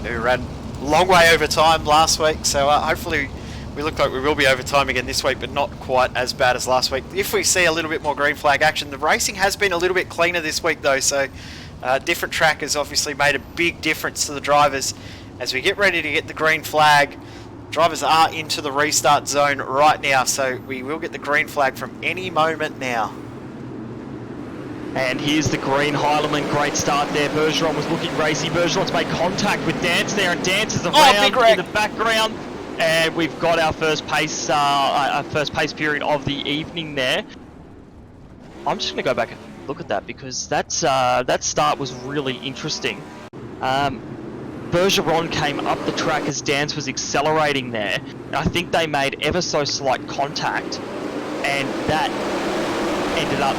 We ran a long way over time last week, so hopefully we look like we will be over time again this week, but not quite as bad as last week. If we see a little bit more green flag action, the racing has been a little bit cleaner this week though, so different track has obviously made a big difference to the drivers. As we get ready to get the green flag, drivers are into the restart zone right now, so we will get the green flag from any moment now. And here's the green Heilemann, great start there. Bergeron was looking racy. Bergeron's made contact with Dance there, and Dance is around in the background. And we've got our first pace period of the evening there. I'm just going to go back and look at that, because that start was really interesting. Bergeron came up the track as Dance was accelerating there. I think they made ever so slight contact, and that ended up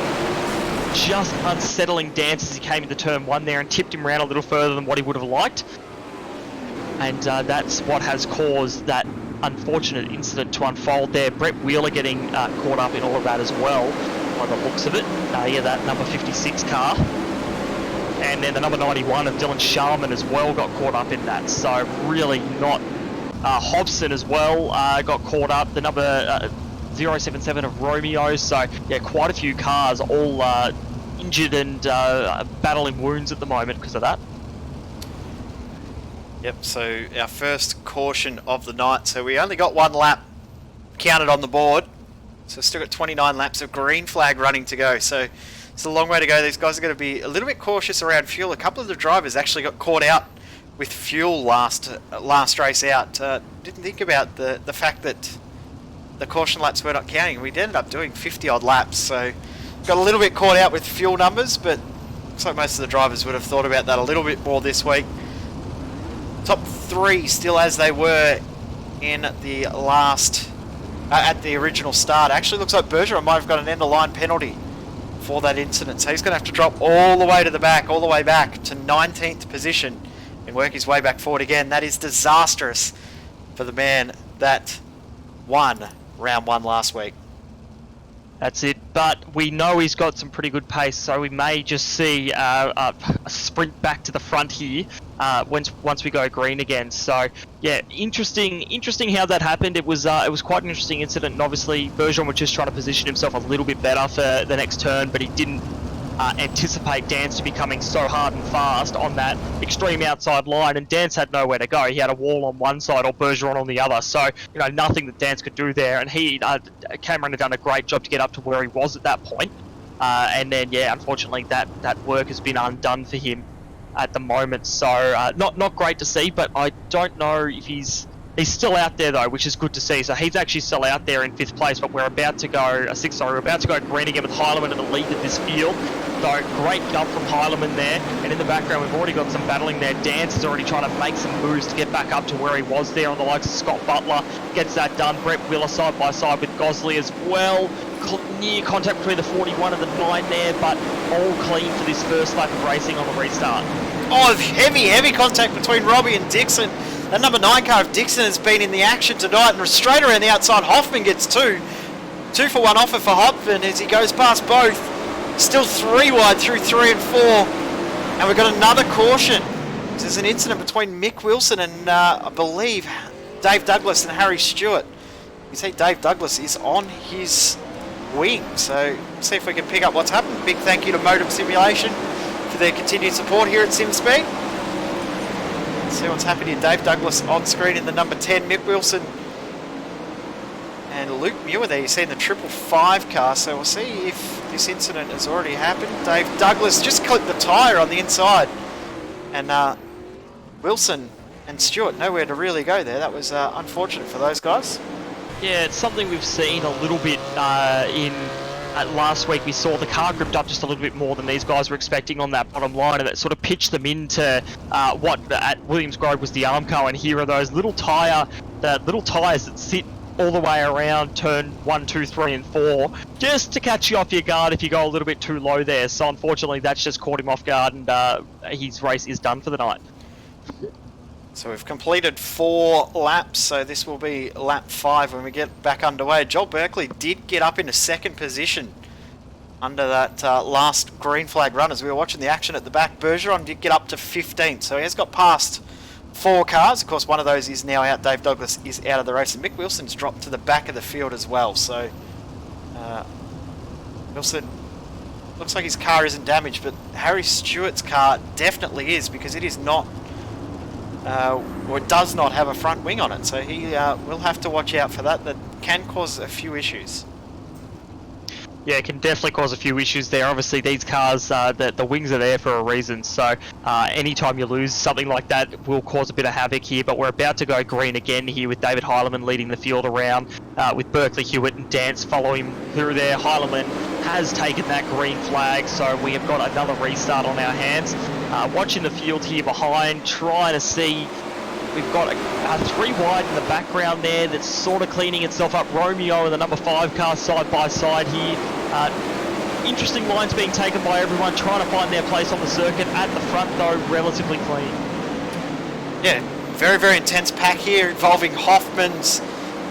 just unsettling Dance as he came into turn 1 there and tipped him around a little further than what he would have liked. And that's what has caused that unfortunate incident to unfold there. Brett Wheeler getting caught up in all of that as well, by the looks of it. Yeah, that number 56 car. And then the number 91 of Dylan Sharman as well got caught up in that. So really not... Hobson as well got caught up. The number 077 of Romeo. So yeah, quite a few cars all injured and battling wounds at the moment because of that. Yep, so our first caution of the night. So we only got 1 lap counted on the board. So still got 29 laps of green flag running to go. So it's a long way to go. These guys are going to be a little bit cautious around fuel. A couple of the drivers actually got caught out with fuel last race out. Didn't think about the fact that the caution laps were not counting. We ended up doing 50 odd laps. So got a little bit caught out with fuel numbers, but looks like most of the drivers would have thought about that a little bit more this week. Top 3 still as they were in the last, at the original start. Actually looks like Bergeron might have got an end of line penalty for that incident. So he's going to have to drop all the way to the back, all the way back to 19th position and work his way back forward again. That is disastrous for the man that won round 1 last week. That's it, but we know he's got some pretty good pace, so we may just see a sprint back to the front here once we go green again. So yeah, interesting how that happened. It was quite an interesting incident, and obviously Bergeron was just trying to position himself a little bit better for the next turn, but he didn't anticipate Dance to be coming so hard and fast on that extreme outside line, and Dance had nowhere to go. He had a wall on one side or Bergeron on the other, so you know, nothing that Dance could do there, and Cameron had done a great job to get up to where he was at that point. And then yeah, unfortunately that work has been undone for him at the moment, so not great to see, but I don't know if he's still out there though, which is good to see. So he's actually still out there in 5th place, but we're about to go we're about to go green again with Heilemann in the lead of this field. So great jump from Heilemann there, and in the background we've already got some battling there. Dance is already trying to make some moves to get back up to where he was there on the likes of Scott Butler. Gets that done. Brett Wheeler side by side with Gosley as well. Near contact between the 41 and the 9 there, but all clean for this first lap of racing on the restart. Oh, heavy contact between Robbie and Dixon. That number 9 car of Dixon has been in the action tonight, and straight around the outside Hoffman gets 2. 2 for 1 offer for Hoffman as he goes past both. Still 3 wide through 3 and 4. And we've got another caution. There's an incident between Mick Wilson and I believe Dave Douglas and Harry Stewart. You see Dave Douglas is on his wing, so see if we can pick up what's happened. Big thank you to Modem Simulation for their continued support here at SimSpeed. See what's happening. Dave Douglas on screen in the number 10, Mick Wilson and Luke Muir there. You see in the 555 car, so we'll see if this incident has already happened. Dave Douglas just clipped the tyre on the inside, and Wilson and Stewart nowhere to really go there. That was unfortunate for those guys. Yeah, it's something we've seen a little bit last week. We saw the car gripped up just a little bit more than these guys were expecting on that bottom line, and that sort of pitched them into what at Williams Grove was the arm car, and here are those little tyres that sit all the way around turn 1, 2, 3 and 4, just to catch you off your guard if you go a little bit too low there. So unfortunately that's just caught him off guard, and his race is done for the night. So we've completed 4 laps, so this will be lap 5 when we get back underway. Joel Berkeley did get up into 2nd position under that last green flag run as we were watching the action at the back. Bergeron did get up to 15th, so he has got past 4 cars. Of course, one of those is now out. Dave Douglas is out of the race, and Mick Wilson's dropped to the back of the field as well. So Wilson looks like his car isn't damaged, but Harry Stewart's car definitely is, because it is not, or it does not have a front wing on it. So he will have to watch out for that. That can cause a few issues. Yeah, it can definitely cause a few issues there. Obviously, these cars, the wings are there for a reason, so anytime you lose something like that will cause a bit of havoc here. But we're about to go green again here with David Heilemann leading the field around, with Berkeley, Hewitt and Dance following through there. Heilemann has taken that green flag, so we have got another restart on our hands. Watching the field here behind, trying to see. We've got a 3 wide in the background there that's sort of cleaning itself up. Romeo and the number 5 car side by side here. Interesting lines being taken by everyone, trying to find their place on the circuit. At the front though, relatively clean. Yeah, very, very intense pack here involving Hoffmans,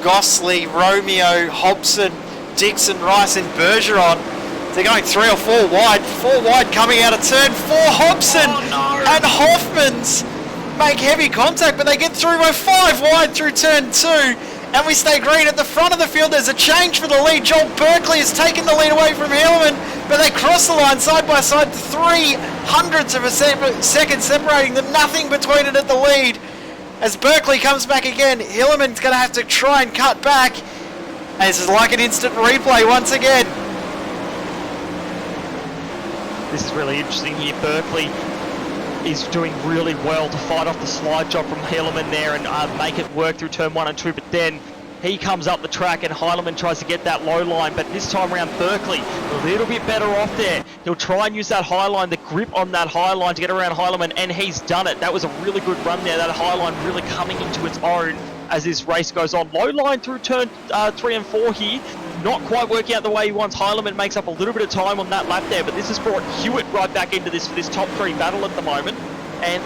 Gosling, Romeo, Hobson, Dixon, Rice and Bergeron. They're going 3 or 4 wide. 4 wide coming out of turn 4. Hobson and Hoffmans make heavy contact, but they get through by 5 wide through turn 2, and we stay green. At the front of the field, there's a change for the lead. Joel Berkeley has taken the lead away from Hilleman, but they cross the line side by side, 3/100ths of a second separating them, nothing between it at the lead. As Berkeley comes back again, Hilleman's going to have to try and cut back, and this is like an instant replay once again. This is really interesting here. Berkeley is doing really well to fight off the slide job from Heilemann there and make it work through turn 1 and 2, but then he comes up the track and Heilemann tries to get that low line, but this time around Berkeley a little bit better off there. He'll try and use that high line, the grip on that high line to get around Heilemann, and he's done it. That was a really good run there, that high line really coming into its own as this race goes on. Low line through turn 3 and 4 here, not quite working out the way he wants. Heilemann makes up a little bit of time on that lap there, but this has brought Hewitt right back into this for this top 3 battle at the moment. And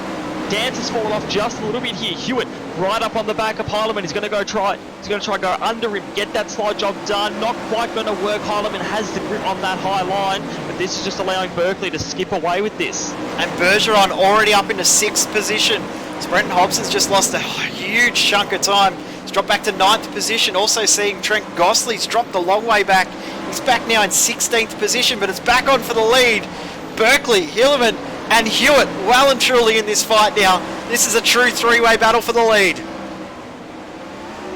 Dance has fallen off just a little bit here. Hewitt right up on the back of Heilemann. He's going to try and go under him, get that slide job done. Not quite going to work. Heilemann has the grip on that high line, but this is just allowing Berkeley to skip away with this. And Bergeron already up into 6th position. So Brenton Hobson's just lost a huge chunk of time. He's dropped back to 9th position. Also seeing Trent Gosley's dropped a long way back. He's back now in 16th position, but it's back on for the lead. Berkeley, Hilleman and Hewitt well and truly in this fight now. This is a true 3-way battle for the lead.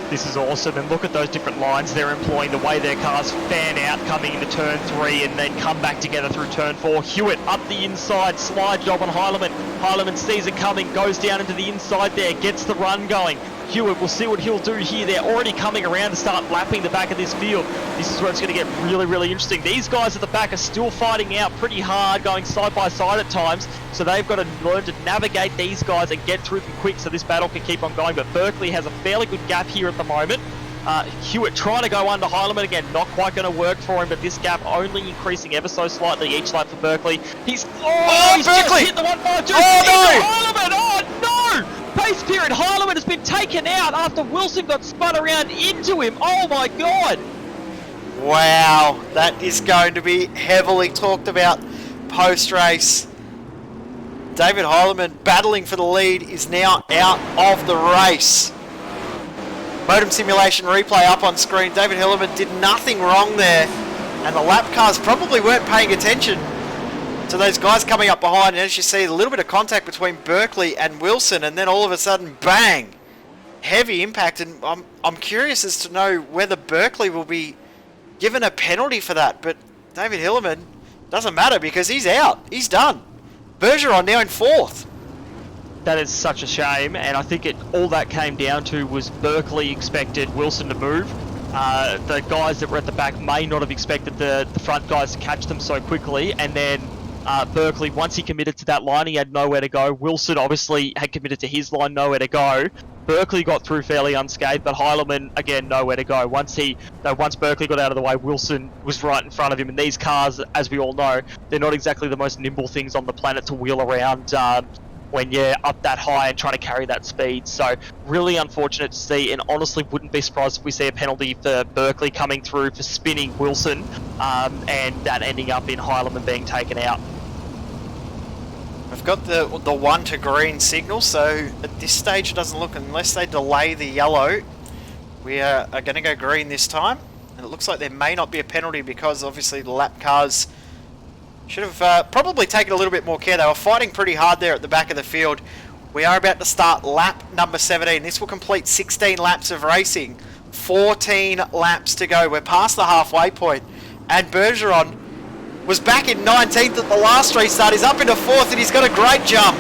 This is awesome, and look at those different lines they're employing, the way their cars fan out coming into turn 3 and then come back together through turn 4. Hewitt up the inside, slide job on Heilemann. Heilemann sees it coming, goes down into the inside there, gets the run going. Hewitt, we'll see what he'll do here. They're already coming around to start lapping the back of this field. This is where it's going to get really, really interesting. These guys at the back are still fighting out pretty hard, going side by side at times, so they've got to learn to navigate these guys and get through them quick so this battle can keep on going. But Berkeley has a fairly good gap here at the moment. Hewitt trying to go under Heilemann again, not quite going to work for him, but this gap only increasing ever so slightly each lap for Berkeley. He's Berkeley! Just hit the 152! Oh no! Heilemann! Oh no! Pace period, Heilemann has been taken out after Wilson got spun around into him. Oh my god! Wow, that is going to be heavily talked about post-race. David Heilemann battling for the lead is now out of the race. Modem simulation replay up on screen. David Heilemann did nothing wrong there, and the lap cars probably weren't paying attention to those guys coming up behind. And as you see, a little bit of contact between Berkeley and Wilson, and then all of a sudden, bang! Heavy impact, and I'm curious as to know whether Berkeley will be given a penalty for that, but David Heilemann, doesn't matter because he's out. He's done. Bergeron now in 4th. That is such a shame, and I think all that came down to was Berkeley expected Wilson to move. The guys that were at the back may not have expected the front guys to catch them so quickly, and then Berkeley, once he committed to that line, he had nowhere to go. Wilson obviously had committed to his line, nowhere to go. Berkeley got through fairly unscathed, but Heilemann, again, nowhere to go. Once Berkeley got out of the way, Wilson was right in front of him, and these cars, as we all know, they're not exactly the most nimble things on the planet to wheel around when you're up that high and trying to carry that speed. So really unfortunate to see, and honestly wouldn't be surprised if we see a penalty for Berkeley coming through for spinning Wilson, and that ending up in Heilemann being taken out. We've got the 1 to green signal, so at this stage it doesn't look, unless they delay the yellow, we are going to go green this time. And it looks like there may not be a penalty because obviously the lap cars should have probably taken a little bit more care. They were fighting pretty hard there at the back of the field. We are about to start lap number 17. This will complete 16 laps of racing. 14 laps to go. We're past the halfway point. And Bergeron was back in 19th at the last restart. He's up into 4th and he's got a great jump.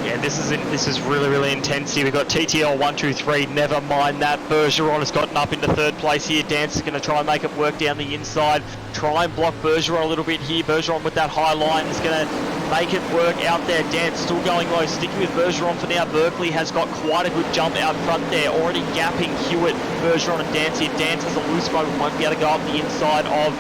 Yeah, this is really, really intense here. We've got TTL 1, 2, 3. Never mind that. Bergeron has gotten up into 3rd place here. Dance is going to try and make it work down the inside. Try and block Bergeron a little bit here. Bergeron with that high line is going to make it work out there. Dance still going low. Sticking with Bergeron for now. Berkeley has got quite a good jump out front there. Already gapping Hewitt, Bergeron and Dance here. Dance has a loose moment. Won't be able to go up the inside of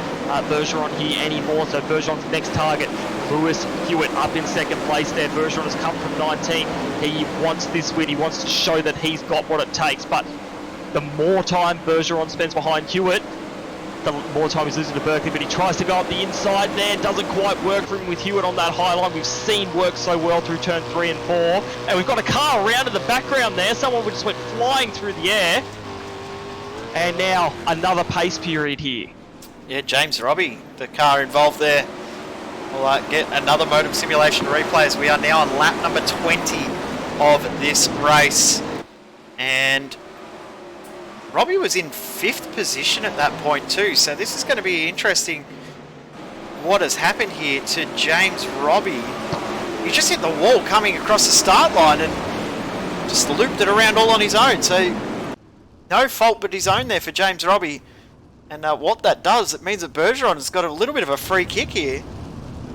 Bergeron here anymore. So Bergeron's next target. Lewis Hewitt up in 2nd place there. Bergeron has come from 19. He wants this win. He wants to show that he's got what it takes. But the more time Bergeron spends behind Hewitt, the more time he's losing to Berkeley. But he tries to go up the inside there. Doesn't quite work for him with Hewitt on that high line. We've seen work so well through turn 3 and 4. And we've got a car around in the background there. Someone just went flying through the air. And now another pace period here. Yeah, James Robbie, the car involved there. We'll get another modem simulation replay as we are now on lap number 20 of this race. And Robbie was in 5th position at that point too, so this is going to be interesting what has happened here to James Robbie. He just hit the wall coming across the start line and just looped it around all on his own, so no fault but his own there for James Robbie. And what that does, it means that Bergeron has got a little bit of a free kick here.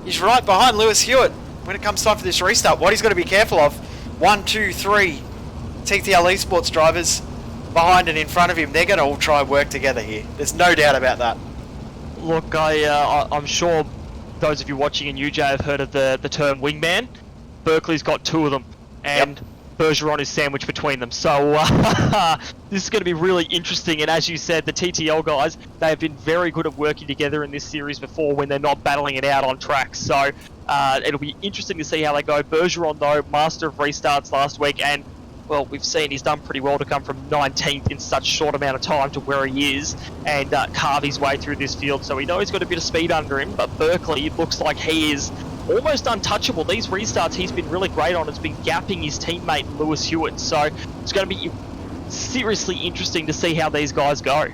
He's right behind Lewis Hewitt when it comes time for this restart. What he's got to be careful of, 1, 2, 3 TTL Esports drivers behind and in front of him. They're going to all try and work together here. There's no doubt about that. Look, I'm sure those of you watching in UJ have heard of the term wingman. Berkeley's got 2 of them, and yep. Bergeron is sandwiched between them. So this is going to be really interesting. And as you said, the TTL guys, they have been very good at working together in this series before when they're not battling it out on tracks. So it'll be interesting to see how they go. Bergeron, though, master of restarts last week, and well, we've seen he's done pretty well to come from 19th in such a short amount of time to where he is and carve his way through this field. So we know he's got a bit of speed under him, but Berkeley, it looks like he is almost untouchable. These restarts he's been really great on. Has been gapping his teammate Lewis Hewitt. So it's going to be seriously interesting to see how these guys go.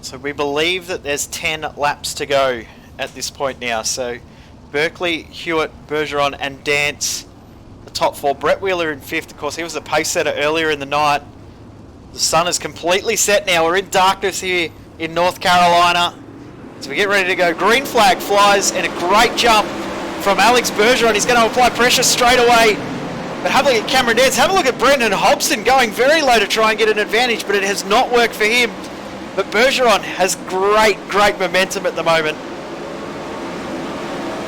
So we believe that there's 10 laps to go at this point now. So Berkeley, Hewitt, Bergeron and Dance, the top 4. Brett Wheeler in 5th. Of course, he was the pace setter earlier in the night. The sun is completely set now. We're in darkness here in North Carolina. So we get ready to go. Green flag flies and a great jump from Alex Bergeron. He's going to apply pressure straight away. But have a look at Cameron Dance. Have a look at Brendan Hobson going very low to try and get an advantage, but it has not worked for him. But Bergeron has great momentum at the moment.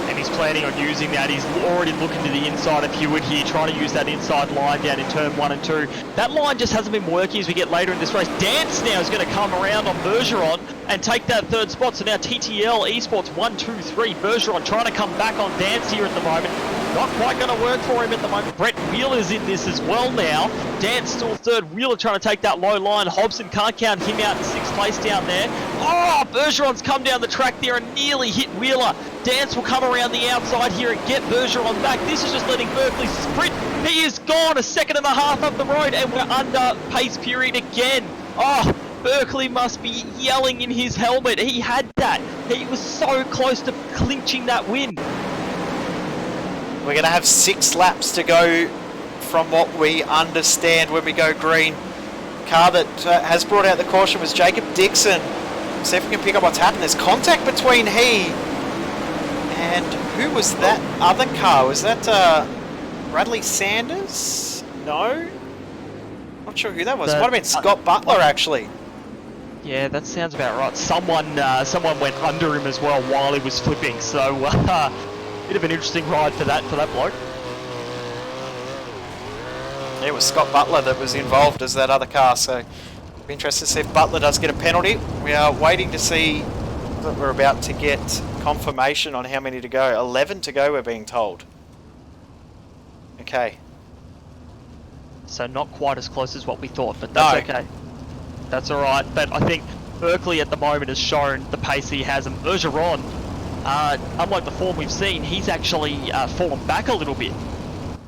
And he's planning on using that. He's already looking to the inside of Hewitt here, trying to use that inside line down in turn 1 and 2. That line just hasn't been working as we get later in this race. Dance now is going to come around on Bergeron and take that 3rd spot. So now TTL Esports 1, 2, 3. Bergeron trying to come back on Dance here at the moment. Not quite going to work for him at the moment. Brett Wheeler's in this as well now. Dance still 3rd. Wheeler trying to take that low line. Hobson can't count him out in 6th place down there. Oh, Bergeron's come down the track there and nearly hit Wheeler. Dance will come around the outside here and get Bergeron back. This is just letting Berkeley sprint. He is gone, a 2.5 seconds up the road, and we're under pace period again. Oh, Berkeley must be yelling in his helmet. He had that. He was so close to clinching that win. We're going to have 6 laps to go from what we understand when we go green. Car that has brought out the caution was Jacob Dixon. See if we can pick up what's happened. There's contact between he and who was that other car? Was that Bradley Sanders? No? Not sure who that was. Might have been Scott Butler, actually. Yeah, that sounds about right. Someone went under him as well while he was flipping. So, bit of an interesting ride for that bloke. It was Scott Butler that was involved as that other car, so be interested to see if Butler does get a penalty. We are waiting to see that we're about to get confirmation on how many to go. 11 to go, we're being told. Okay. So not quite as close as what we thought, but that's okay. That's all right. But I think Berkeley at the moment has shown the pace he has, and Bergeron, unlike the form we've seen, he's actually fallen back a little bit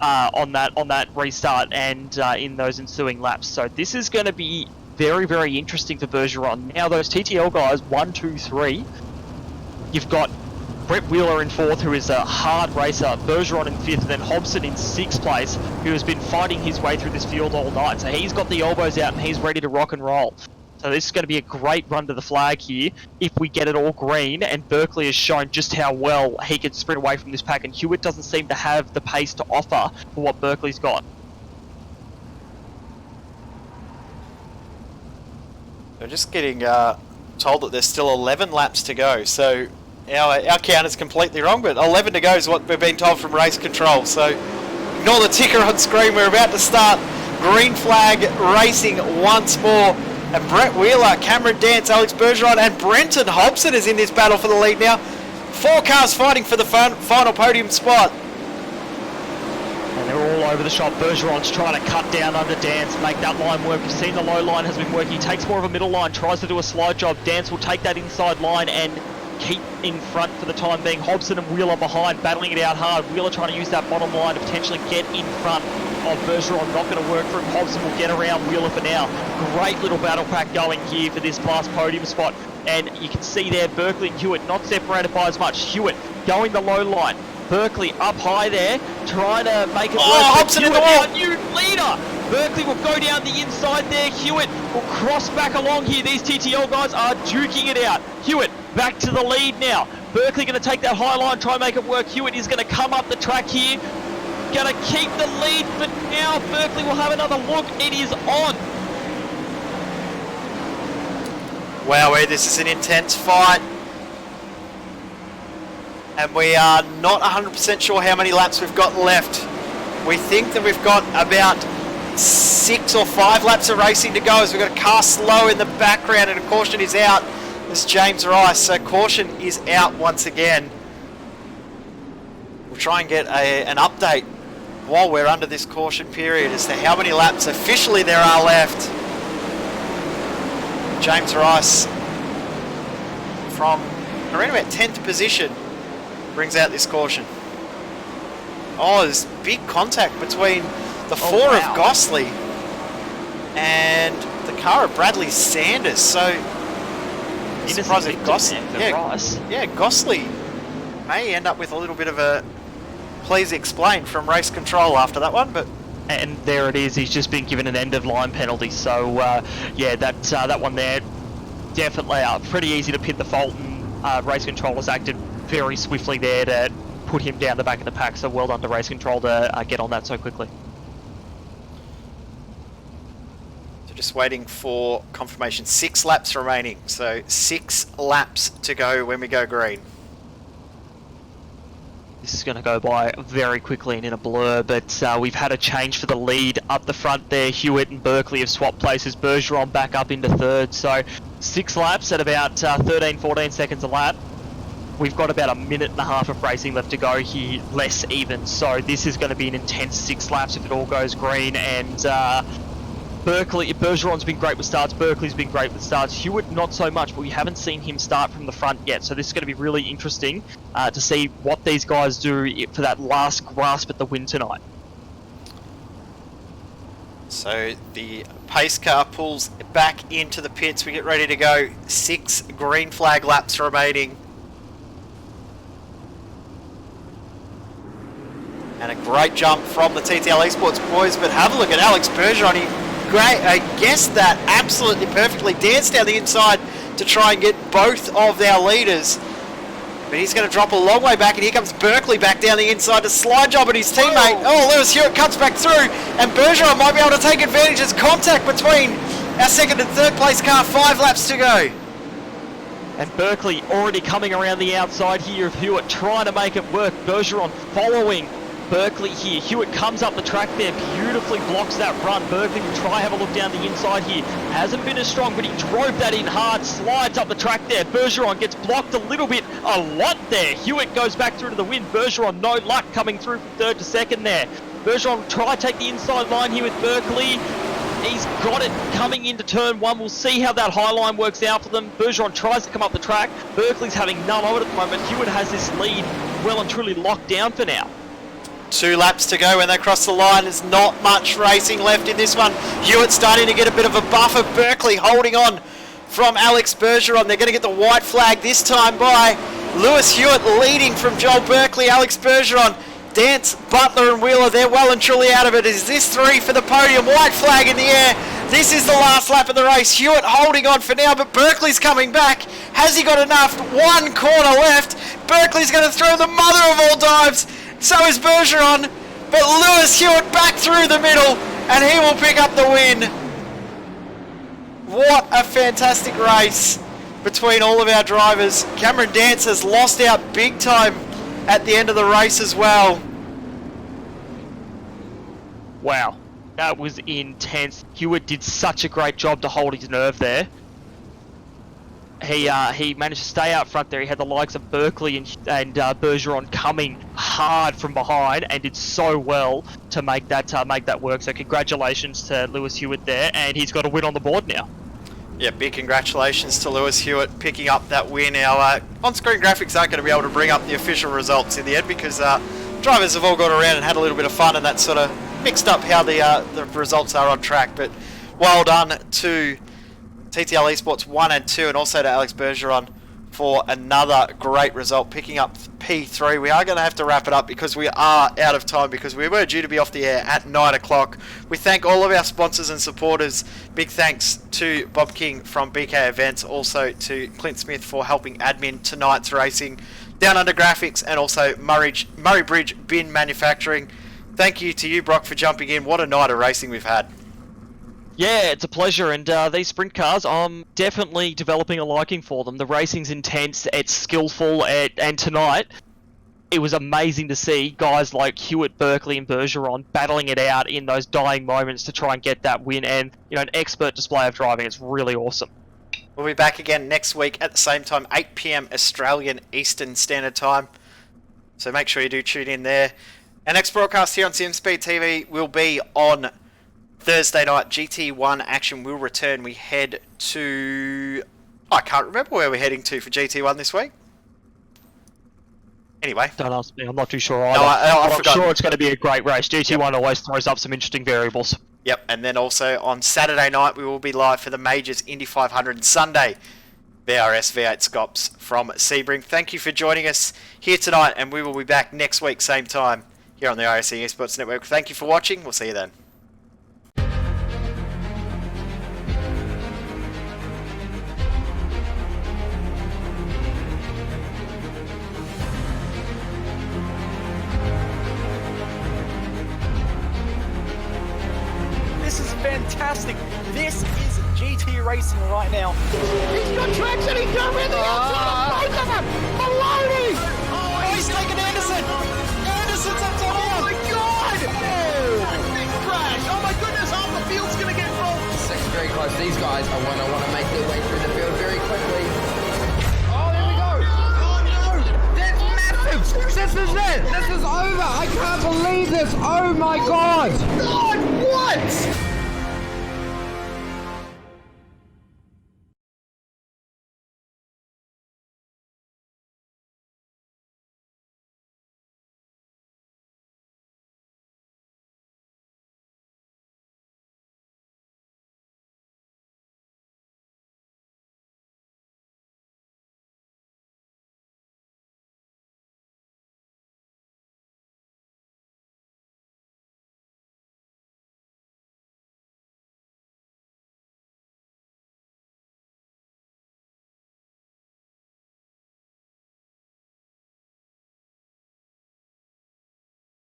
on that restart and in those ensuing laps. So this is going to be very, very interesting for Bergeron. Now those TTL guys, 1, 2, 3. You've got Brett Wheeler in 4th, who is a hard racer, Bergeron in 5th, and then Hobson in 6th place, who has been fighting his way through this field all night. So he's got the elbows out and he's ready to rock and roll. So this is going to be a great run to the flag here if we get it all green, and Berkeley has shown just how well he can sprint away from this pack, and Hewitt doesn't seem to have the pace to offer for what Berkeley's got. We're just getting told that there's still 11 laps to go, so our count is completely wrong, but 11 to go is what we've been told from race control. So ignore the ticker on screen. We're about to start green flag racing once more. And Brett Wheeler, Cameron Dance, Alex Bergeron, and Brenton Hobson is in this battle for the lead now. 4 cars fighting for the final podium spot. And they're all over the shop. Bergeron's trying to cut down under Dance, make that line work. We've seen the low line has been working. He takes more of a middle line, tries to do a slide job. Dance will take that inside line and keep in front for the time being. Hobson and Wheeler behind, battling it out hard. Wheeler trying to use that bottom line to potentially get in front of Bergeron. Not going to work for him. Hobson will get around Wheeler for now. Great little battle pack going here for this last podium spot. And you can see there, Berkeley and Hewitt not separated by as much. Hewitt going the low line. Berkeley up high there, trying to make it work. Hobson in the wall. New leader. Berkeley will go down the inside there. Hewitt will cross back along here. These TTL guys are duking it out. Hewitt back to the lead now. Berkeley going to take that high line, try and make it work. Hewitt is going to come up the track here. Going to keep the lead, but now Berkeley will have another look. It is on. Wow, this is an intense fight. And we are not 100% sure how many laps we've got left. We think that we've got about 6 or 5 laps of racing to go, as we've got a car slow in the background, and a caution is out. This is James Rice, so caution is out once again. We'll try and get an update while we're under this caution period as to how many laps officially there are left. James Rice from around about 10th position brings out this caution. Oh, there's big contact between the 4 of Gosling and the car of Bradley Sanders. So I'm surprised if Gosling, Gosling may end up with a little bit of a please explain from race control after that one, but. And there it is. He's just been given an end of line penalty. So yeah, that one there definitely pretty easy to pin the fault, and race control has acted very swiftly there to put him down the back of the pack. So well done to race control to get on that so quickly. So just waiting for confirmation. 6 laps remaining. So 6 laps to go when we go green. This is going to go by very quickly and in a blur, but we've had a change for the lead up the front there. Hewitt and Berkeley have swapped places. Bergeron back up into 3rd. So 6 laps at about 13, 14 seconds a lap. We've got about a minute and a half of racing left to go here, less even. So this is going to be an intense 6 laps if it all goes green. And Bergeron's been great with starts. Berkeley's been great with starts. Hewitt not so much, but we haven't seen him start from the front yet. So this is going to be really interesting to see what these guys do for that last grasp at the win tonight. So the pace car pulls back into the pits. We get ready to go. 6 green flag laps remaining. And a great jump from the TTL Esports boys, but have a look at Alex Bergeron. He guessed that absolutely perfectly. Danced down the inside to try and get both of our leaders. But he's going to drop a long way back, and here comes Berkeley back down the inside to slide job at his teammate. Oh, Lewis Hewitt cuts back through, and Bergeron might be able to take advantage. There's contact between Our second and third place car, 5 laps to go. And Berkeley already coming around the outside here of Hewitt, trying to make it work. Bergeron following Berkeley here. Hewitt comes up the track there, beautifully blocks that run. Berkeley will try have a look down the inside here. Hasn't been as strong, but he drove that in hard, slides up the track there. Bergeron gets blocked a lot there. Hewitt goes back through to the win. Bergeron, no luck coming through from third to second there. Bergeron will try to take the inside line here with Berkeley. He's got it coming into turn one. We'll see how that high line works out for them. Bergeron tries to come up the track. Berkeley's having none of it at the moment. Hewitt has this lead well and truly locked down for now. 2 laps to go when they cross the line. There's not much racing left in this one. Hewitt starting to get a bit of a buffer. Berkeley holding on from Alex Bergeron. They're going to get the white flag this time by Lewis Hewitt leading from Joel Berkeley. Alex Bergeron, Dance, Butler and Wheeler, they're well and truly out of it. Is this 3 for the podium? White flag in the air. This is the last lap of the race. Hewitt holding on for now, but Berkeley's coming back. Has he got enough? 1 corner left. Berkeley's going to throw the mother of all dives. So is Bergeron, but Lewis Hewitt back through the middle, and he will pick up the win. What a fantastic race between all of our drivers. Cameron Dance has lost out big time at the end of the race as well. Wow, that was intense. Hewitt did such a great job to hold his nerve there. He managed to stay out front there. He had the likes of Berkeley and Bergeron coming hard from behind and did so well to make that work. So congratulations to Lewis Hewitt there, and he's got a win on the board now. Yeah, big congratulations to Lewis Hewitt picking up that win. Our on-screen graphics aren't going to be able to bring up the official results in the end because drivers have all got around and had a little bit of fun, and that's sort of mixed up how the results are on track. But well done to TTL Esports 1 and 2, and also to Alex Bergeron for another great result, picking up P3. We are going to have to wrap it up because we are out of time, because we were due to be off the air at 9 o'clock. We thank all of our sponsors and supporters. Big thanks to Bob King from BK Events, also to Clint Smith for helping admin tonight's racing, Down Under Graphics, and also Murray Bridge Bin Manufacturing. Thank you to you, Brock, for jumping in. What a night of racing we've had. Yeah, it's a pleasure, and these sprint cars, I'm definitely developing a liking for them. The racing's intense, it's skillful, and tonight, it was amazing to see guys like Hewitt, Berkeley and Bergeron battling it out in those dying moments to try and get that win, and an expert display of driving. It's really awesome. We'll be back again next week at the same time, 8 PM Australian Eastern Standard Time. So make sure you do tune in there. Our next broadcast here on SimSpeed TV will be on Thursday night. GT1 action will return. We head to... I can't remember where we're heading to for GT1 this week. Anyway. Don't ask me, I'm not too sure either. No, I'm sure it's going to be a great race. GT1 always throws up some interesting variables. Yep, and then also on Saturday night we will be live for the Majors Indy 500, and Sunday VRS V8 Scops from Sebring. Thank you for joining us here tonight, and we will be back next week same time here on the iRacing Esports Network. Thank you for watching. We'll see you then. This is fantastic. This is GT racing right now. He's got traction. He's got everything outside. Both of them. Maloney. Oh, he's taking Anderson. Anderson's up to Oh my God. Oh, big crash. Oh my goodness. Half the field's going to get rolled. Six very close. These guys are want to make their way through the field very quickly. Oh, there we go. Oh no. That's massive. This is it. This is over. I can't believe this. Oh my God. God, what?